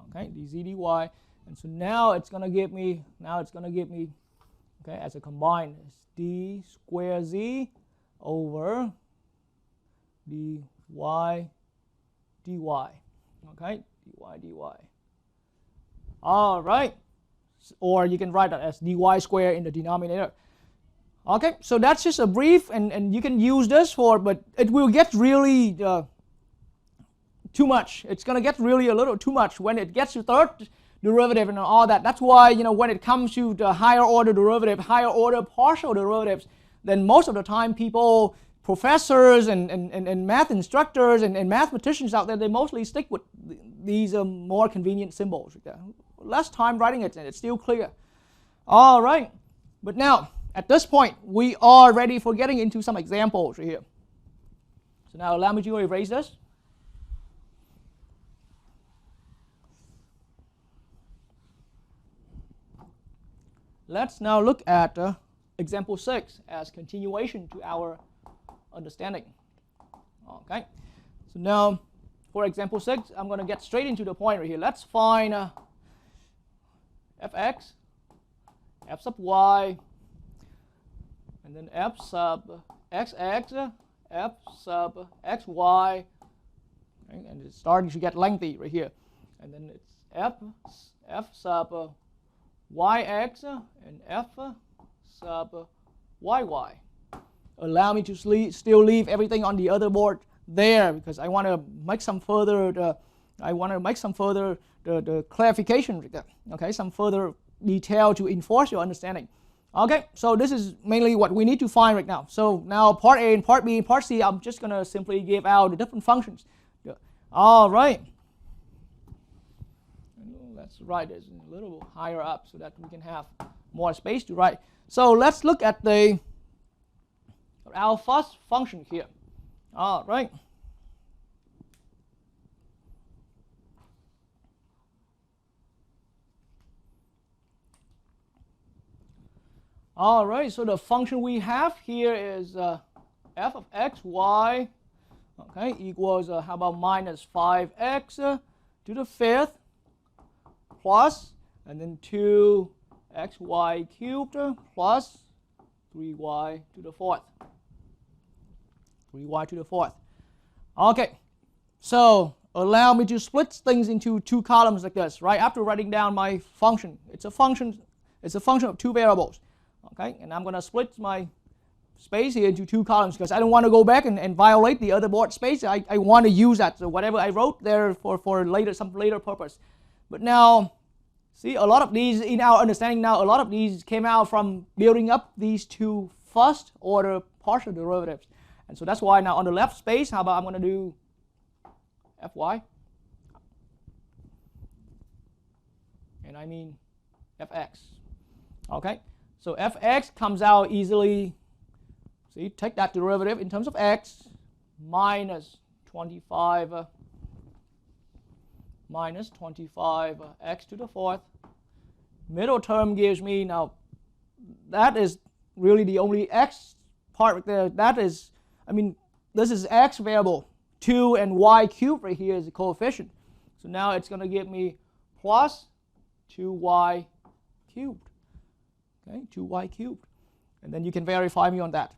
okay, dz dy, and so now it's going to give me okay, as a combined, it's d square z over dy dy. Okay, dy. All right, or you can write that as dy squared in the denominator. Okay, so that's just a brief, and you can use this for, but it will get really too much. It's going to get really a little too much when it gets to third derivative and all that. That's why, when it comes to the higher order derivative, higher order partial derivatives, then most of the time people, professors and math instructors and mathematicians out there, they mostly stick with these more convenient symbols. Less time writing it, and it's still clear. All right, but now at this point we are ready for getting into some examples right here. So now allow me to erase this. Let's now look at example 6 as continuation to our understanding. Okay, so now for example 6, I'm going to get straight into the point right here. Let's find fx, f sub y, and then f sub xx, f sub xy, okay, and it's starting to get lengthy right here. And then it's f sub yx and f sub yy. Allow me to still leave everything on the other board there, because I want to make some further the clarification, okay, some further detail to enforce your understanding. Okay, so this is mainly what we need to find right now. So now part A and part B and part C, I'm just going to simply give out the different functions. All right. Let's write this a little higher up so that we can have more space to write. So let's look at our first function here. All right. All right, so the function we have here is f of x, y, okay, equals, how about minus 5x to the fifth plus, and then 2xy cubed plus 3y to the fourth. 3y to the fourth. Okay, so allow me to split things into two columns like this, right? After writing down my function, it's a function of two variables. Okay, and I'm going to split my space here into two columns because I don't want to go back and violate the other board space. I want to use that, so whatever I wrote there for later, some later purpose. But now, see, a lot of these, in our understanding now, a lot of these came out from building up these two first order partial derivatives. And so that's why now on the left space, how about I'm going to do fy, and I mean fx. Okay, so fx comes out easily. See, take that derivative in terms of x, minus 25 x to the fourth. Middle term gives me, now that is really the only x part right there. That is, I mean, this is x variable. 2 and y cubed right here is the coefficient. So now it's going to give me plus 2y cubed. Okay, 2y cubed. And then you can verify me on that.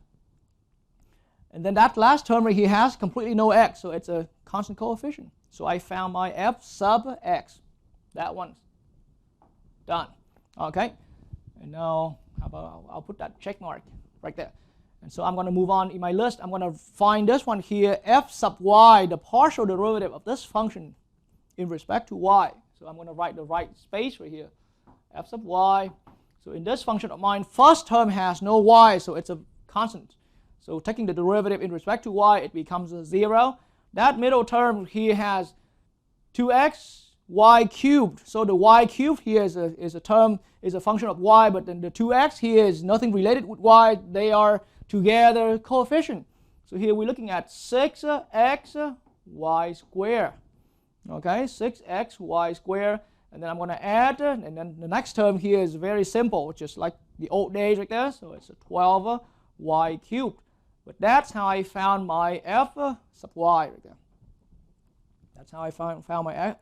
And then that last term right here has completely no x, so it's a constant coefficient. So I found my f sub x. That one's done. Okay, and now how about I'll put that check mark right there. And so I'm going to move on in my list. I'm going to find this one here, f sub y, the partial derivative of this function in respect to y. So I'm going to write the right space right here, f sub y. So in this function of mine, first term has no y, so it's a constant. So taking the derivative in respect to y, it becomes a 0. That middle term here has 2x y cubed. So the y cubed here is a function of y, but then the 2x here is nothing related with y. They are together coefficient. So here we're looking at 6x y squared. Okay, 6x y squared. And then I'm going to add, and then the next term here is very simple, just like the old days right there. So it's a 12 y cubed. But that's how I found my f sub y right there. That's how I found my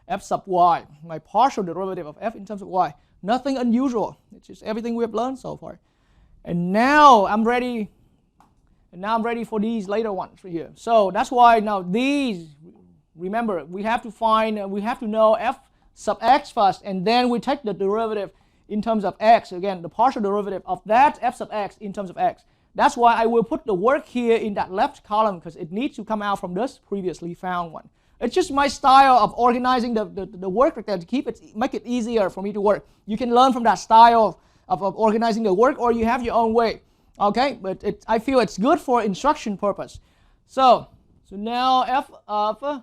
f sub y, my partial derivative of f in terms of y. Nothing unusual. It's just everything we have learned so far. And now I'm ready. And now I'm ready for these later ones right here. So that's why now these, remember, we have to know f sub x first, and then we take the derivative in terms of x. Again, the partial derivative of that f sub x in terms of x. That's why I will put the work here in that left column, because it needs to come out from this previously found one. It's just my style of organizing the work right there to make it easier for me to work. You can learn from that style of organizing the work, or you have your own way. Okay, but I feel it's good for instruction purpose. So now f of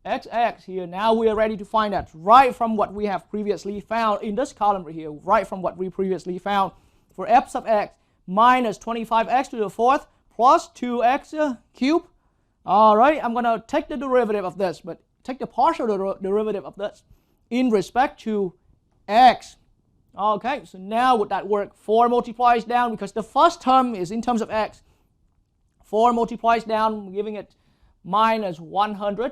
xx here, now we are ready to find that right from what we have previously found in this column right here, right from what we previously found for f sub x minus 25x to the fourth plus 2x cubed. All right, I'm going to take the derivative of this, but take the partial derivative of this in respect to x. Okay, so now would that work? 4 multiplies down, because the first term is in terms of x. 4 multiplies down, giving it minus 100x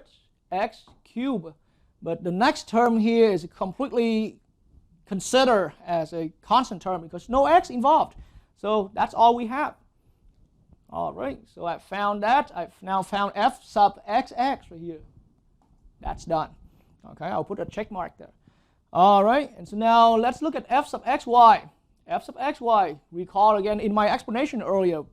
cubed. But the next term here is completely considered as a constant term because no x involved. So that's all we have. All right, so I found that. I've now found f sub xx right here. That's done. Okay, I'll put a check mark there. All right, and so now let's look at f sub xy. F sub xy, recall again in my explanation earlier,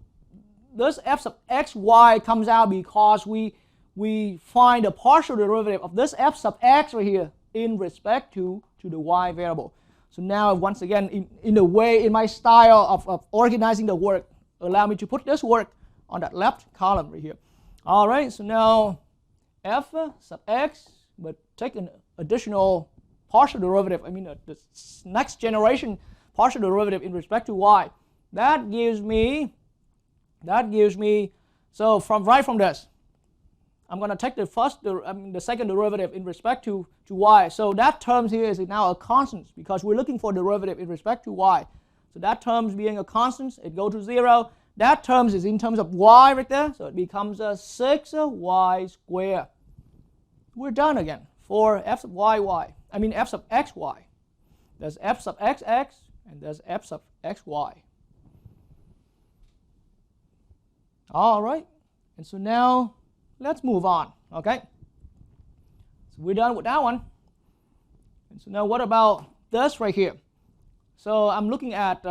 this f sub xy comes out because we find the partial derivative of this f sub x right here in respect to the y variable. So now once again, in my style of organizing the work, allow me to put this work on that left column right here. All right, so now f sub x, but take an additional partial derivative, the next generation partial derivative in respect to y. That gives me, so right from this, I'm going to take the second derivative in respect to y. So that term here is now a constant because we're looking for derivative in respect to y. So that term being a constant, it goes to 0. That term is in terms of y right there, so it becomes a 6y squared. We're done again for f sub f sub xy. There's f sub xx and there's f sub xy. All right, and so now let's move on, okay? So we're done with that one. And so now what about this right here? So I'm looking at,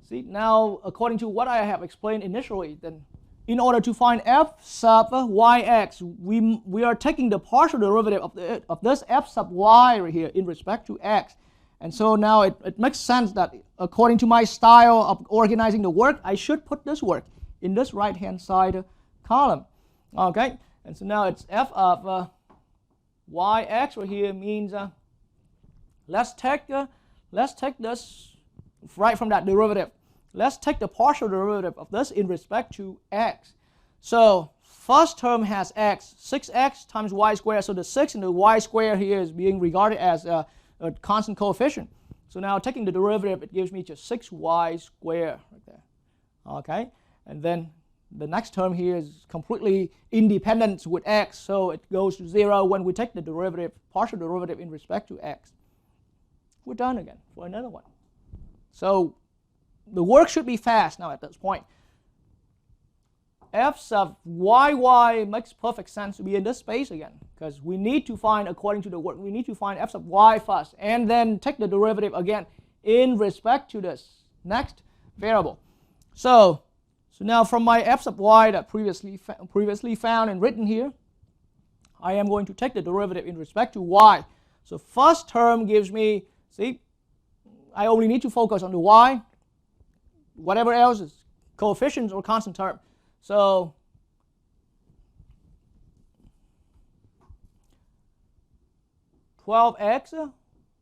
see now according to what I have explained initially, then in order to find f sub yx, we are taking the partial derivative of this f sub y right here in respect to x. And so now it makes sense that according to my style of organizing the work, I should put this work in this right-hand side column. Okay, and so now it's f of yx right here means let's take this right from that derivative. Let's take the partial derivative of this in respect to x. So first term has x, 6x times y squared. So the 6 and the y squared here is being regarded as a constant coefficient. So now taking the derivative, it gives me just 6y squared right there. Okay, and then the next term here is completely independent with x, so it goes to 0 when we take the derivative, partial derivative in respect to x. We're done again for another one. So the work should be fast now at this point. F sub yy makes perfect sense to be in this space again, because we need to find, according to the work, we need to find f sub y first, and then take the derivative again in respect to this next variable. So now from my f sub y that previously found and written here, I am going to take the derivative in respect to y. So first term gives me, see, I only need to focus on the y. Whatever else is coefficients or constant term. So (12x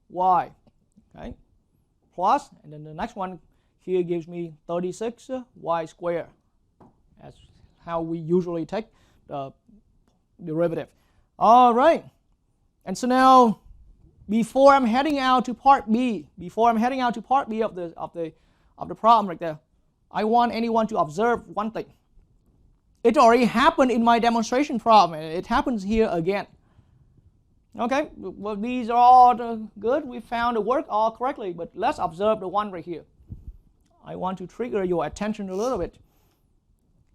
y), okay, plus, and then the next one here gives me 36y squared. That's how we usually take the derivative. All right, and so now, before I'm heading out to part B, of the problem right there, I want anyone to observe one thing. It already happened in my demonstration problem, and it happens here again. Okay, well, these are all good. We found the work all correctly, but let's observe the one right here. I want to trigger your attention a little bit.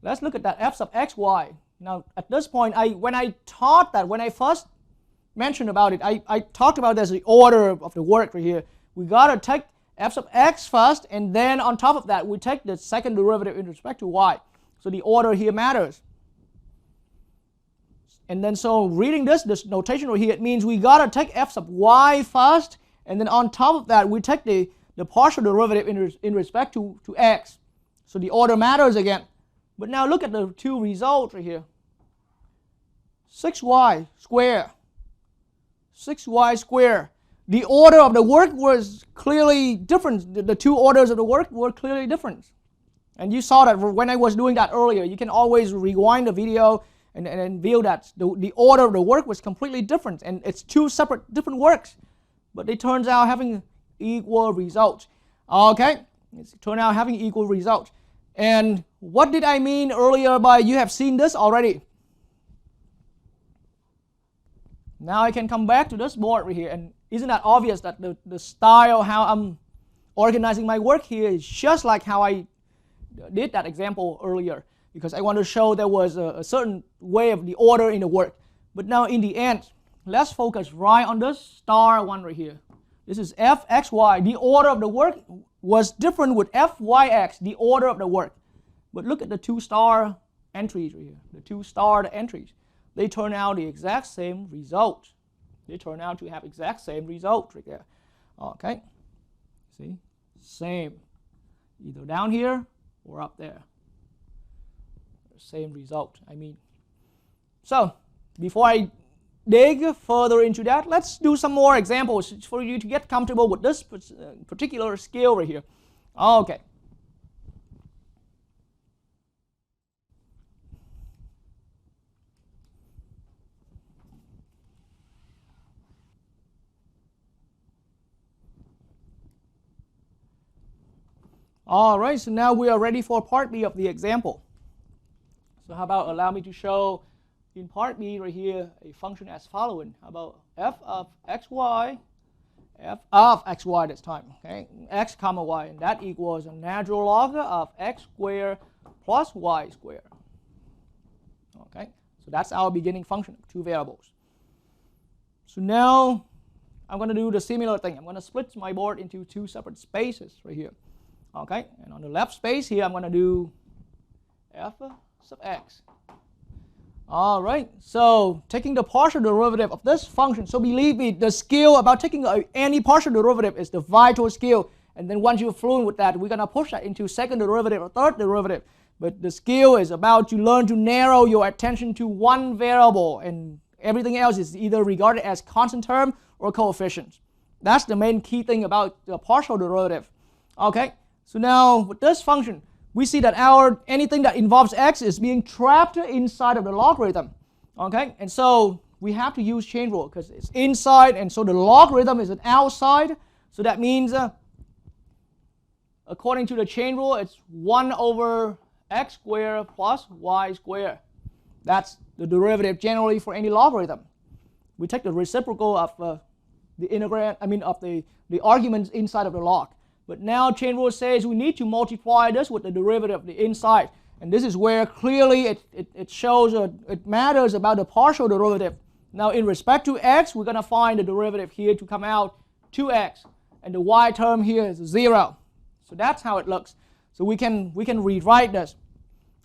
Let's look at that f sub xy. Now, at this point, when I first mentioned about it, I talked about there's the order of the work right here. We got to take f sub x first, and then on top of that, we take the second derivative in respect to y. So the order here matters. And then so reading this notation right here, it means we got to take f sub y first, and then on top of that, we take the partial derivative in respect to x. So the order matters again. But now look at the two results right here. 6y squared. 6y squared. The order of the work was clearly different. The two orders of the work were clearly different. And you saw that when I was doing that earlier. You can always rewind the video and view that the order of the work was completely different. And it's two separate different works. But they turns out having equal results. Okay? It turned out having equal results. And what did I mean earlier by you have seen this already? Now I can come back to this board right here, and isn't that obvious that the style, how I'm organizing my work here is just like how I did that example earlier, because I want to show there was a certain way of the order in the work. But now in the end, let's focus right on this star one right here. This is fxy. The order of the work was different with fyx, the order of the work. But look at the two star entries right here, the two starred entries. They turn out the exact same result. They turn out to have exact same result right there. Okay, see, same, either down here or up there. Same result, I mean. So, before I dig further into that, let's do some more examples for you to get comfortable with this particular skill right here. Okay. All right, so now we are ready for part B of the example. So how about allow me to show in part B right here a function as following. How about f of xy this time, okay, x comma y, and that equals a natural log of x squared plus y squared. Okay, so that's our beginning function, two variables. So now I'm going to do the similar thing. I'm going to split my board into two separate spaces right here. Okay, and on the left space here, I'm going to do f sub x. All right, so taking the partial derivative of this function. So believe me, the skill about taking any partial derivative is the vital skill. And then once you're fluent with that, we're going to push that into second derivative or third derivative. But the skill is about to learn to narrow your attention to one variable, and everything else is either regarded as constant term or coefficients. That's the main key thing about the partial derivative. Okay, so now with this function, we see that anything that involves x is being trapped inside of the logarithm. Okay, and so we have to use chain rule because it's inside, and so the logarithm is an outside. So that means, according to the chain rule, it's 1 over x squared plus y squared. That's the derivative generally for any logarithm. We take the reciprocal of the integrand, of the arguments inside of the log. But now chain rule says we need to multiply this with the derivative of the inside. And this is where clearly it shows, it matters about the partial derivative. Now in respect to x, we're going to find the derivative here to come out 2x. And the y term here is 0. So that's how it looks. So we can rewrite this.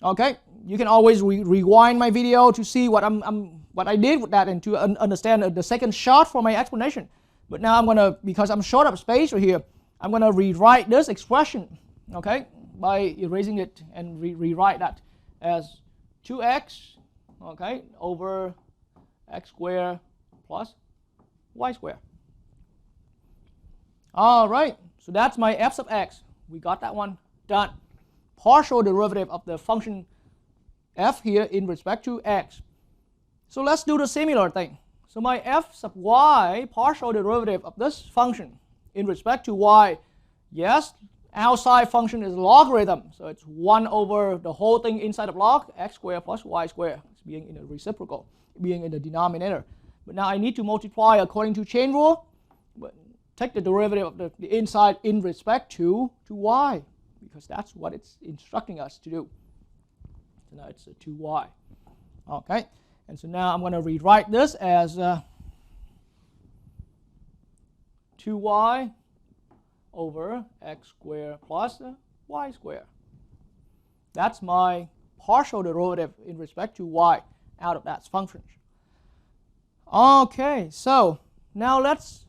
Okay, you can always rewind my video to see what I did with that and to understand the second shot for my explanation. But now I'm going to, because I'm short of space right here, I'm going to rewrite this expression, okay, by erasing it and rewrite that as 2x, okay, over x squared plus y squared. All right, so that's my f sub x. We got that one done. Partial derivative of the function f here in respect to x. So let's do the similar thing. So my f sub y, partial derivative of this function in respect to y, yes, outside function is logarithm, so it's 1 over the whole thing inside of log, x squared plus y squared, it's being in the reciprocal, being in the denominator. But now I need to multiply according to chain rule, but take the derivative of the inside in respect to y, because that's what it's instructing us to do. So now it's a 2y. Okay, and so now I'm going to rewrite this as 2y over x squared plus y squared. That's my partial derivative in respect to y out of that function. Okay, so now let's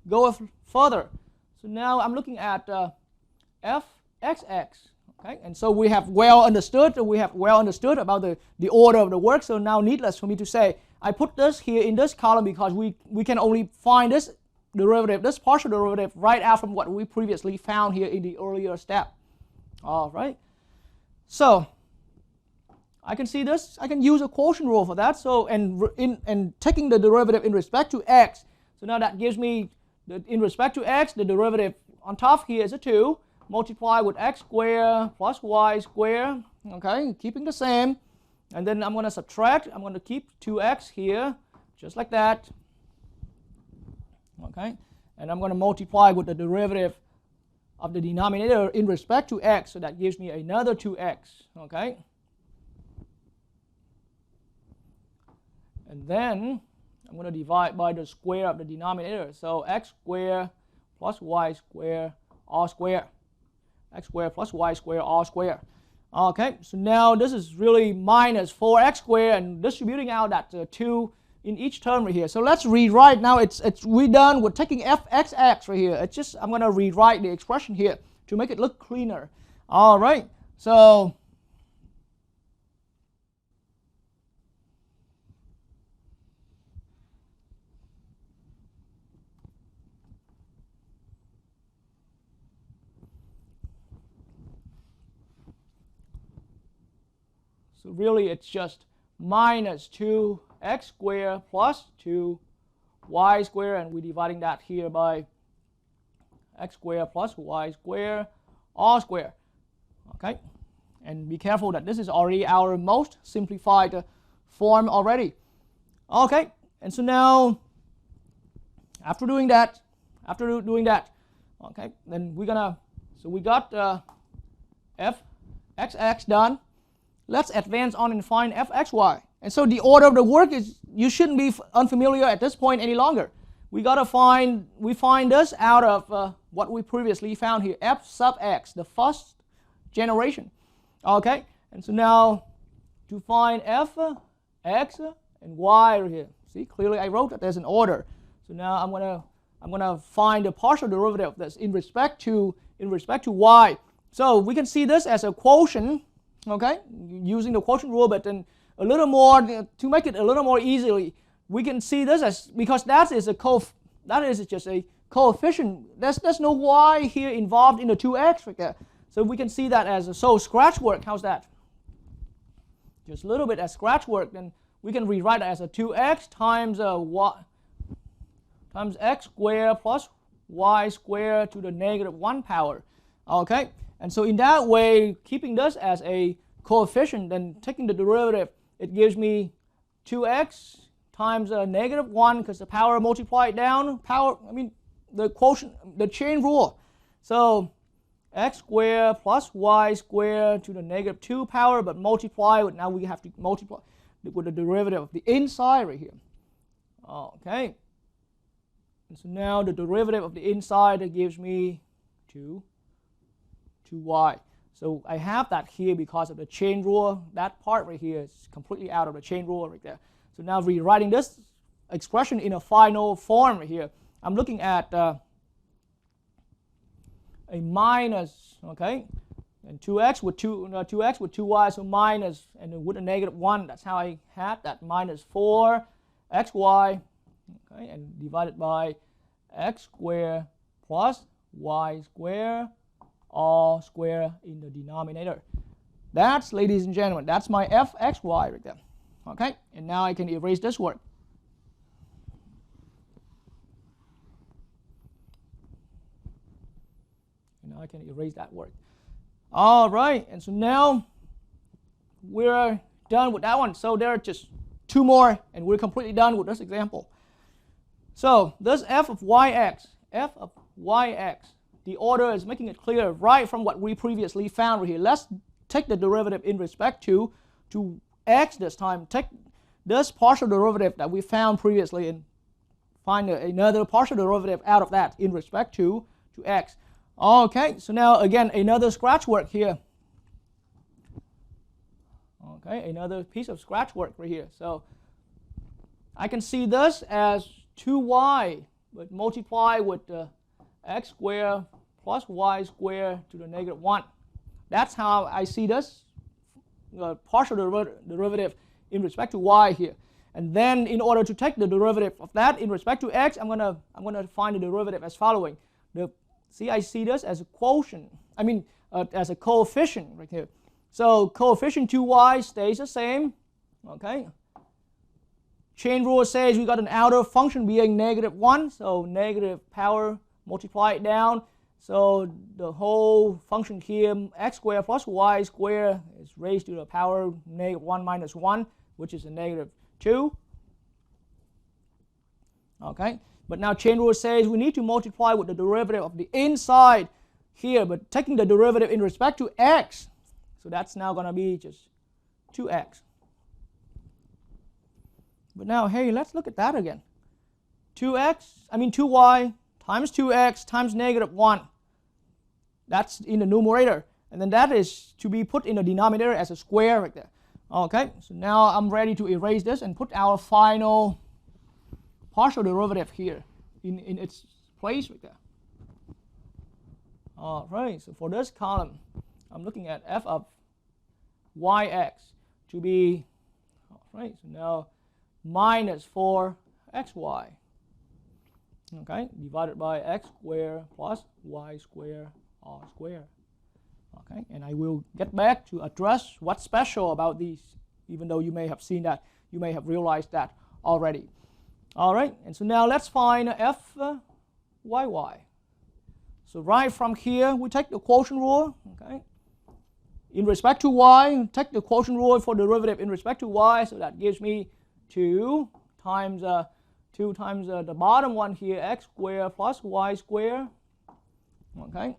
go further. So now I'm looking at f(xx), okay, and so we have well understood about the order of the work. So now needless for me to say, I put this here in this column because we can only find this derivative, this partial derivative, right out from what we previously found here in the earlier step. All right, so I can see this. I can use a quotient rule for that. So and taking the derivative in respect to x. So now that gives me in respect to x, the derivative on top here is a 2, multiply with x squared plus y squared. Okay, keeping the same, and then I'm going to subtract. I'm going to keep 2x here, just like that. Okay, and I'm going to multiply with the derivative of the denominator in respect to x, so that gives me another 2x. Okay, and then I'm going to divide by the square of the denominator, so x squared plus y squared all squared, x squared plus y squared all squared. Okay, so now this is really minus 4x squared and distributing out that 2 in each term right here. So let's rewrite now. We're done with taking f(xx) right here. It's just I'm going to rewrite the expression here to make it look cleaner. All right, so really it's just minus 2x squared plus 2y squared, and we're dividing that here by x squared plus y squared all squared. Okay, and be careful that this is already our most simplified form already. Okay, and so now after doing that, okay, then we're gonna, so we got f(xx) done. Let's advance on and find f(xy). And so the order of the work is, you shouldn't be unfamiliar at this point any longer. We find this out of what we previously found here, f sub x, the first generation. Okay, and so now to find f, x, and y right here. See, clearly I wrote that there's an order. So now I'm gonna find the partial derivative of this in respect to y. So we can see this as a quotient. Okay, using the quotient rule, but then a little more to make it a little more easily, we can see this as, because that is just a coefficient. There's no y here involved in the 2x right there. So we can see that as so scratch work. How's that? Just a little bit as scratch work. Then we can rewrite it as a 2x times y times x squared plus y squared to the negative 1 power. Okay. And so in that way, keeping this as a coefficient, then taking the derivative, it gives me 2x times a negative 1, because the power multiplied down, the quotient, the chain rule. So x squared plus y squared to the negative 2 power, but multiply with, now we have to multiply with the derivative of the inside right here. Okay. And so now the derivative of the inside, it gives me 2y. So I have that here because of the chain rule. That part right here is completely out of the chain rule right there. So now rewriting this expression in a final form right here, I'm looking at a minus, okay, and 2x with 2x with 2y, so minus, and then with a negative 1, that's how I had that, minus 4xy, okay, and divided by x squared plus y squared all square in the denominator. That's, ladies and gentlemen, that's my fxy right there. Okay, and now I can erase this word. And now I can erase that word. All right, and so now we're done with that one. So there are just two more, and we're completely done with this example. So this f of yx, the order is making it clear right from what we previously found right here. Let's take the derivative in respect to x this time. Take this partial derivative that we found previously and find another partial derivative out of that in respect to x. Okay, so now again another scratch work here. Okay, another piece of scratch work right here. So I can see this as 2y, but multiply with x squared plus y squared to the negative 1. That's how I see this partial derivative in respect to y here. And then in order to take the derivative of that in respect to x, I'm gonna find the derivative as following. See, I see this as a quotient. As a coefficient right here. So coefficient 2y stays the same. Okay. Chain rule says we got an outer function being negative 1, so negative power, multiply it down. So the whole function here, x squared plus y squared, is raised to the power negative 1 minus 1, which is a negative 2. Okay, but now chain rule says we need to multiply with the derivative of the inside here, but taking the derivative in respect to x. So that's now going to be just 2x. But now, hey, let's look at that again. 2y times 2x times negative 1. That's in the numerator. And then that is to be put in the denominator as a square right there. Okay, so now I'm ready to erase this and put our final partial derivative here in its place right there. All right, so for this column, I'm looking at f of yx to be, all right, so now minus 4xy, okay, divided by x squared plus y squared all squared. Okay, and I will get back to address what's special about these, even though you may have seen that, you may have realized that already. All right, and so now let's find fyy. So right from here, we take the quotient rule, okay. In respect to y, take the quotient rule for derivative in respect to y, so that gives me 2 times the bottom one here, x squared plus y squared, okay,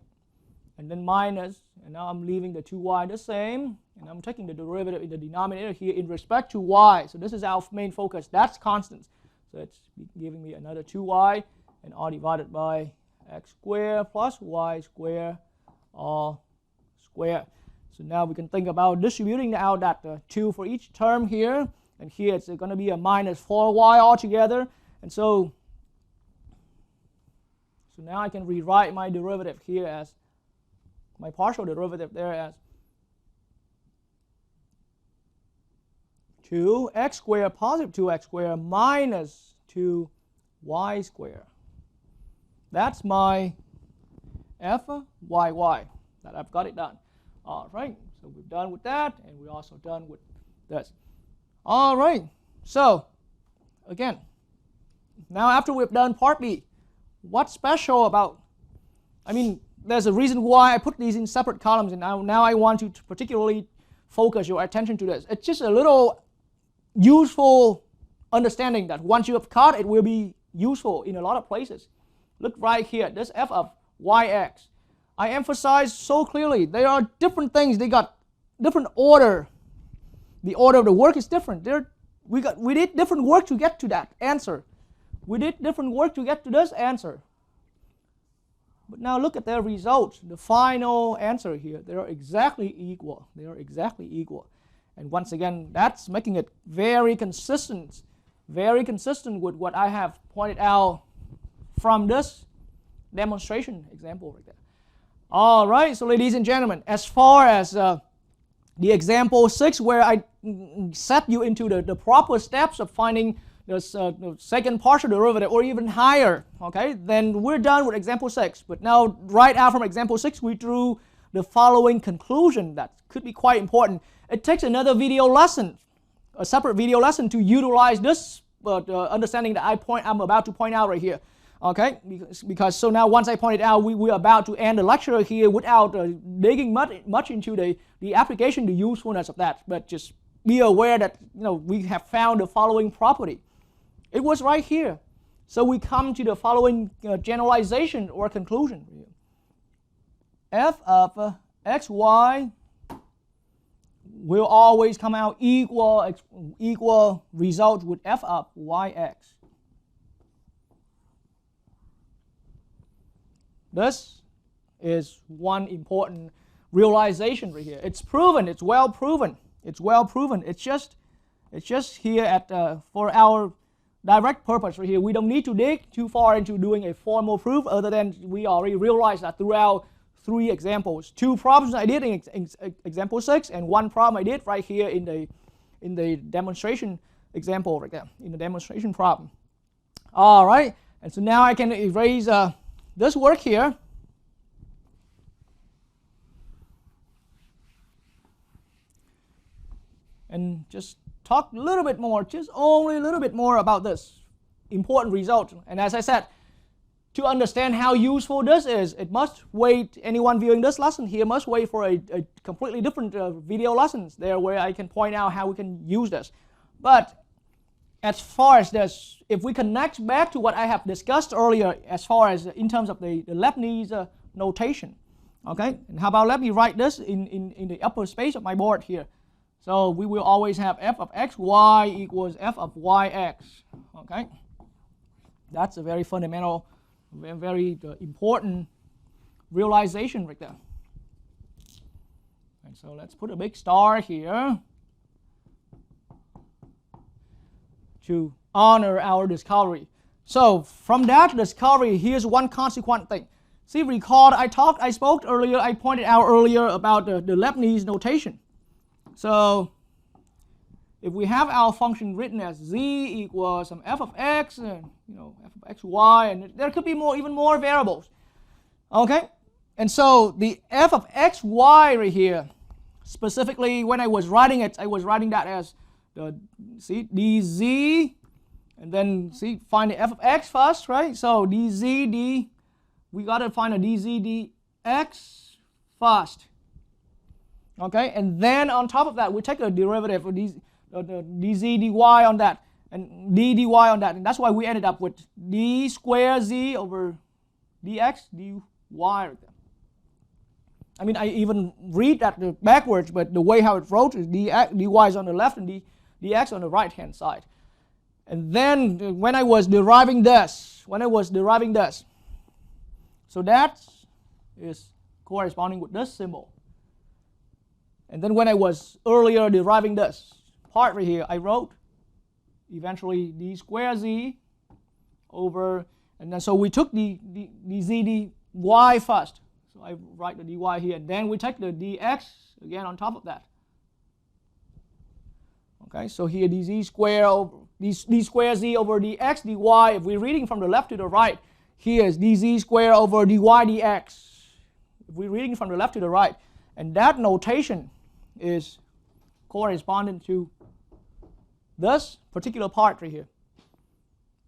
and then minus, and now I'm leaving the 2y the same, and I'm taking the derivative in the denominator here in respect to y. So this is our main focus, that's constant. So it's giving me another 2y, and all divided by x squared plus y squared all squared. So now we can think about distributing out that 2 for each term here. And here it's going to be a minus 4y altogether. And so now I can rewrite my derivative here as, my partial derivative there as 2x squared positive 2x squared minus 2y squared. That's my fyy, that I've got it done. All right, so we're done with that, and we're also done with this. All right, so again, now after we've done part B, what's special about, there's a reason why I put these in separate columns, and now I want you to particularly focus your attention to this. It's just a little useful understanding that once you have caught it, will be useful in a lot of places. Look right here, this f of yx. I emphasize so clearly, they are different things, they got different order. The order of the work is different. We did different work to get to that answer. We did different work to get to this answer. But now look at their results. The final answer here, they are exactly equal. They are exactly equal. And once again, that's making it very consistent with what I have pointed out from this demonstration example right there. All right, so ladies and gentlemen, as far as the example 6, where I set you into the proper steps of finding the second partial derivative or even higher, okay, then we're done with example 6. But now, right out from example 6, we drew the following conclusion that could be quite important. It takes another video lesson, a separate video lesson, to utilize this understanding that I'm about to point out right here. Okay, because so now once I pointed out, we're about to end the lecture here without digging much into the application, the usefulness of that. But just be aware that we have found the following property. It was right here. So we come to the following generalization or conclusion. F of xy will always come out equal result with f of yx. This is one important realization right here. It's proven. It's well proven. It's well proven. It's just here for our direct purpose right here. We don't need to dig too far into doing a formal proof, other than we already realized that throughout 3 examples. 2 problems I did in example 6, and 1 problem I did right here in the demonstration example right there, in the demonstration problem. All right, and so now I can erase this work here. And just talk a little bit more, just only a little bit more about this important result. And as I said, to understand how useful this is, it must wait, anyone viewing this lesson here must wait for a completely different video lessons there where I can point out how we can use this. But as far as this, if we connect back to what I have discussed earlier as far as in terms of the Lebanese notation, okay? And how about let me write this in the upper space of my board here. So we will always have f of xy equals f of yx, okay? That's a very fundamental, very important realization right there. And so let's put a big star here to honor our discovery. So from that discovery, here's one consequent thing. See, recall I spoke earlier, I pointed out earlier about the Lebanese notation. So if we have our function written as z equals some f of x and f of xy, and there could be even more variables. Okay, and so the f of xy right here, specifically when I was writing it, I was writing that as dz, and then find the f of x first, right? So we gotta find a dz dx first. Okay, and then on top of that, we take a derivative of dz dy on that, and dy on that, and that's why we ended up with d square z over dx dy right there. I mean, I even read that backwards, but the way how it wrote is dy is on the left and dx on the right hand side. And then when I was deriving this, so that is corresponding with this symbol. And then when I was earlier deriving this part right here, I wrote eventually d square z over, and then so we took the z dy first. So I write the dy here, and then we take the dx again on top of that. Okay, so here d square z over dx dy. If we're reading from the left to the right, here is dz square over dy dx. If we're reading from the left to the right, and that notation is corresponding to this particular part right here.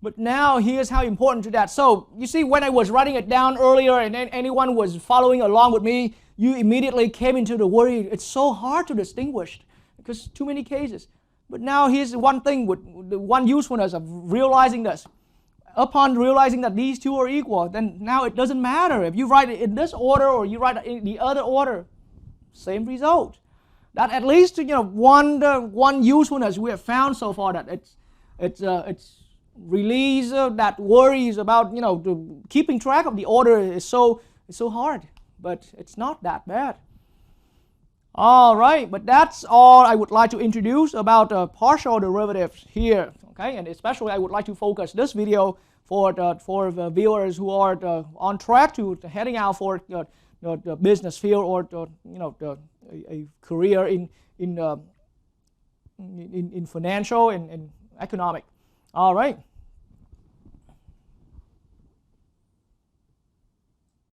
But now here's how important to that. So you see, when I was writing it down earlier and anyone was following along with me, you immediately came into the worry. It's so hard to distinguish because too many cases. But now here's one thing, with the one usefulness of realizing this. Upon realizing that these two are equal, then now it doesn't matter if you write it in this order or you write it in the other order. Same result. That at least one usefulness we have found so far, that it's release that worries about keeping track of the order is so hard, but it's not that bad. All right, but that's all I would like to introduce about partial derivatives here. Okay, and especially I would like to focus this video for the viewers who are on track to heading out for the business field or a career in financial and economic. All right.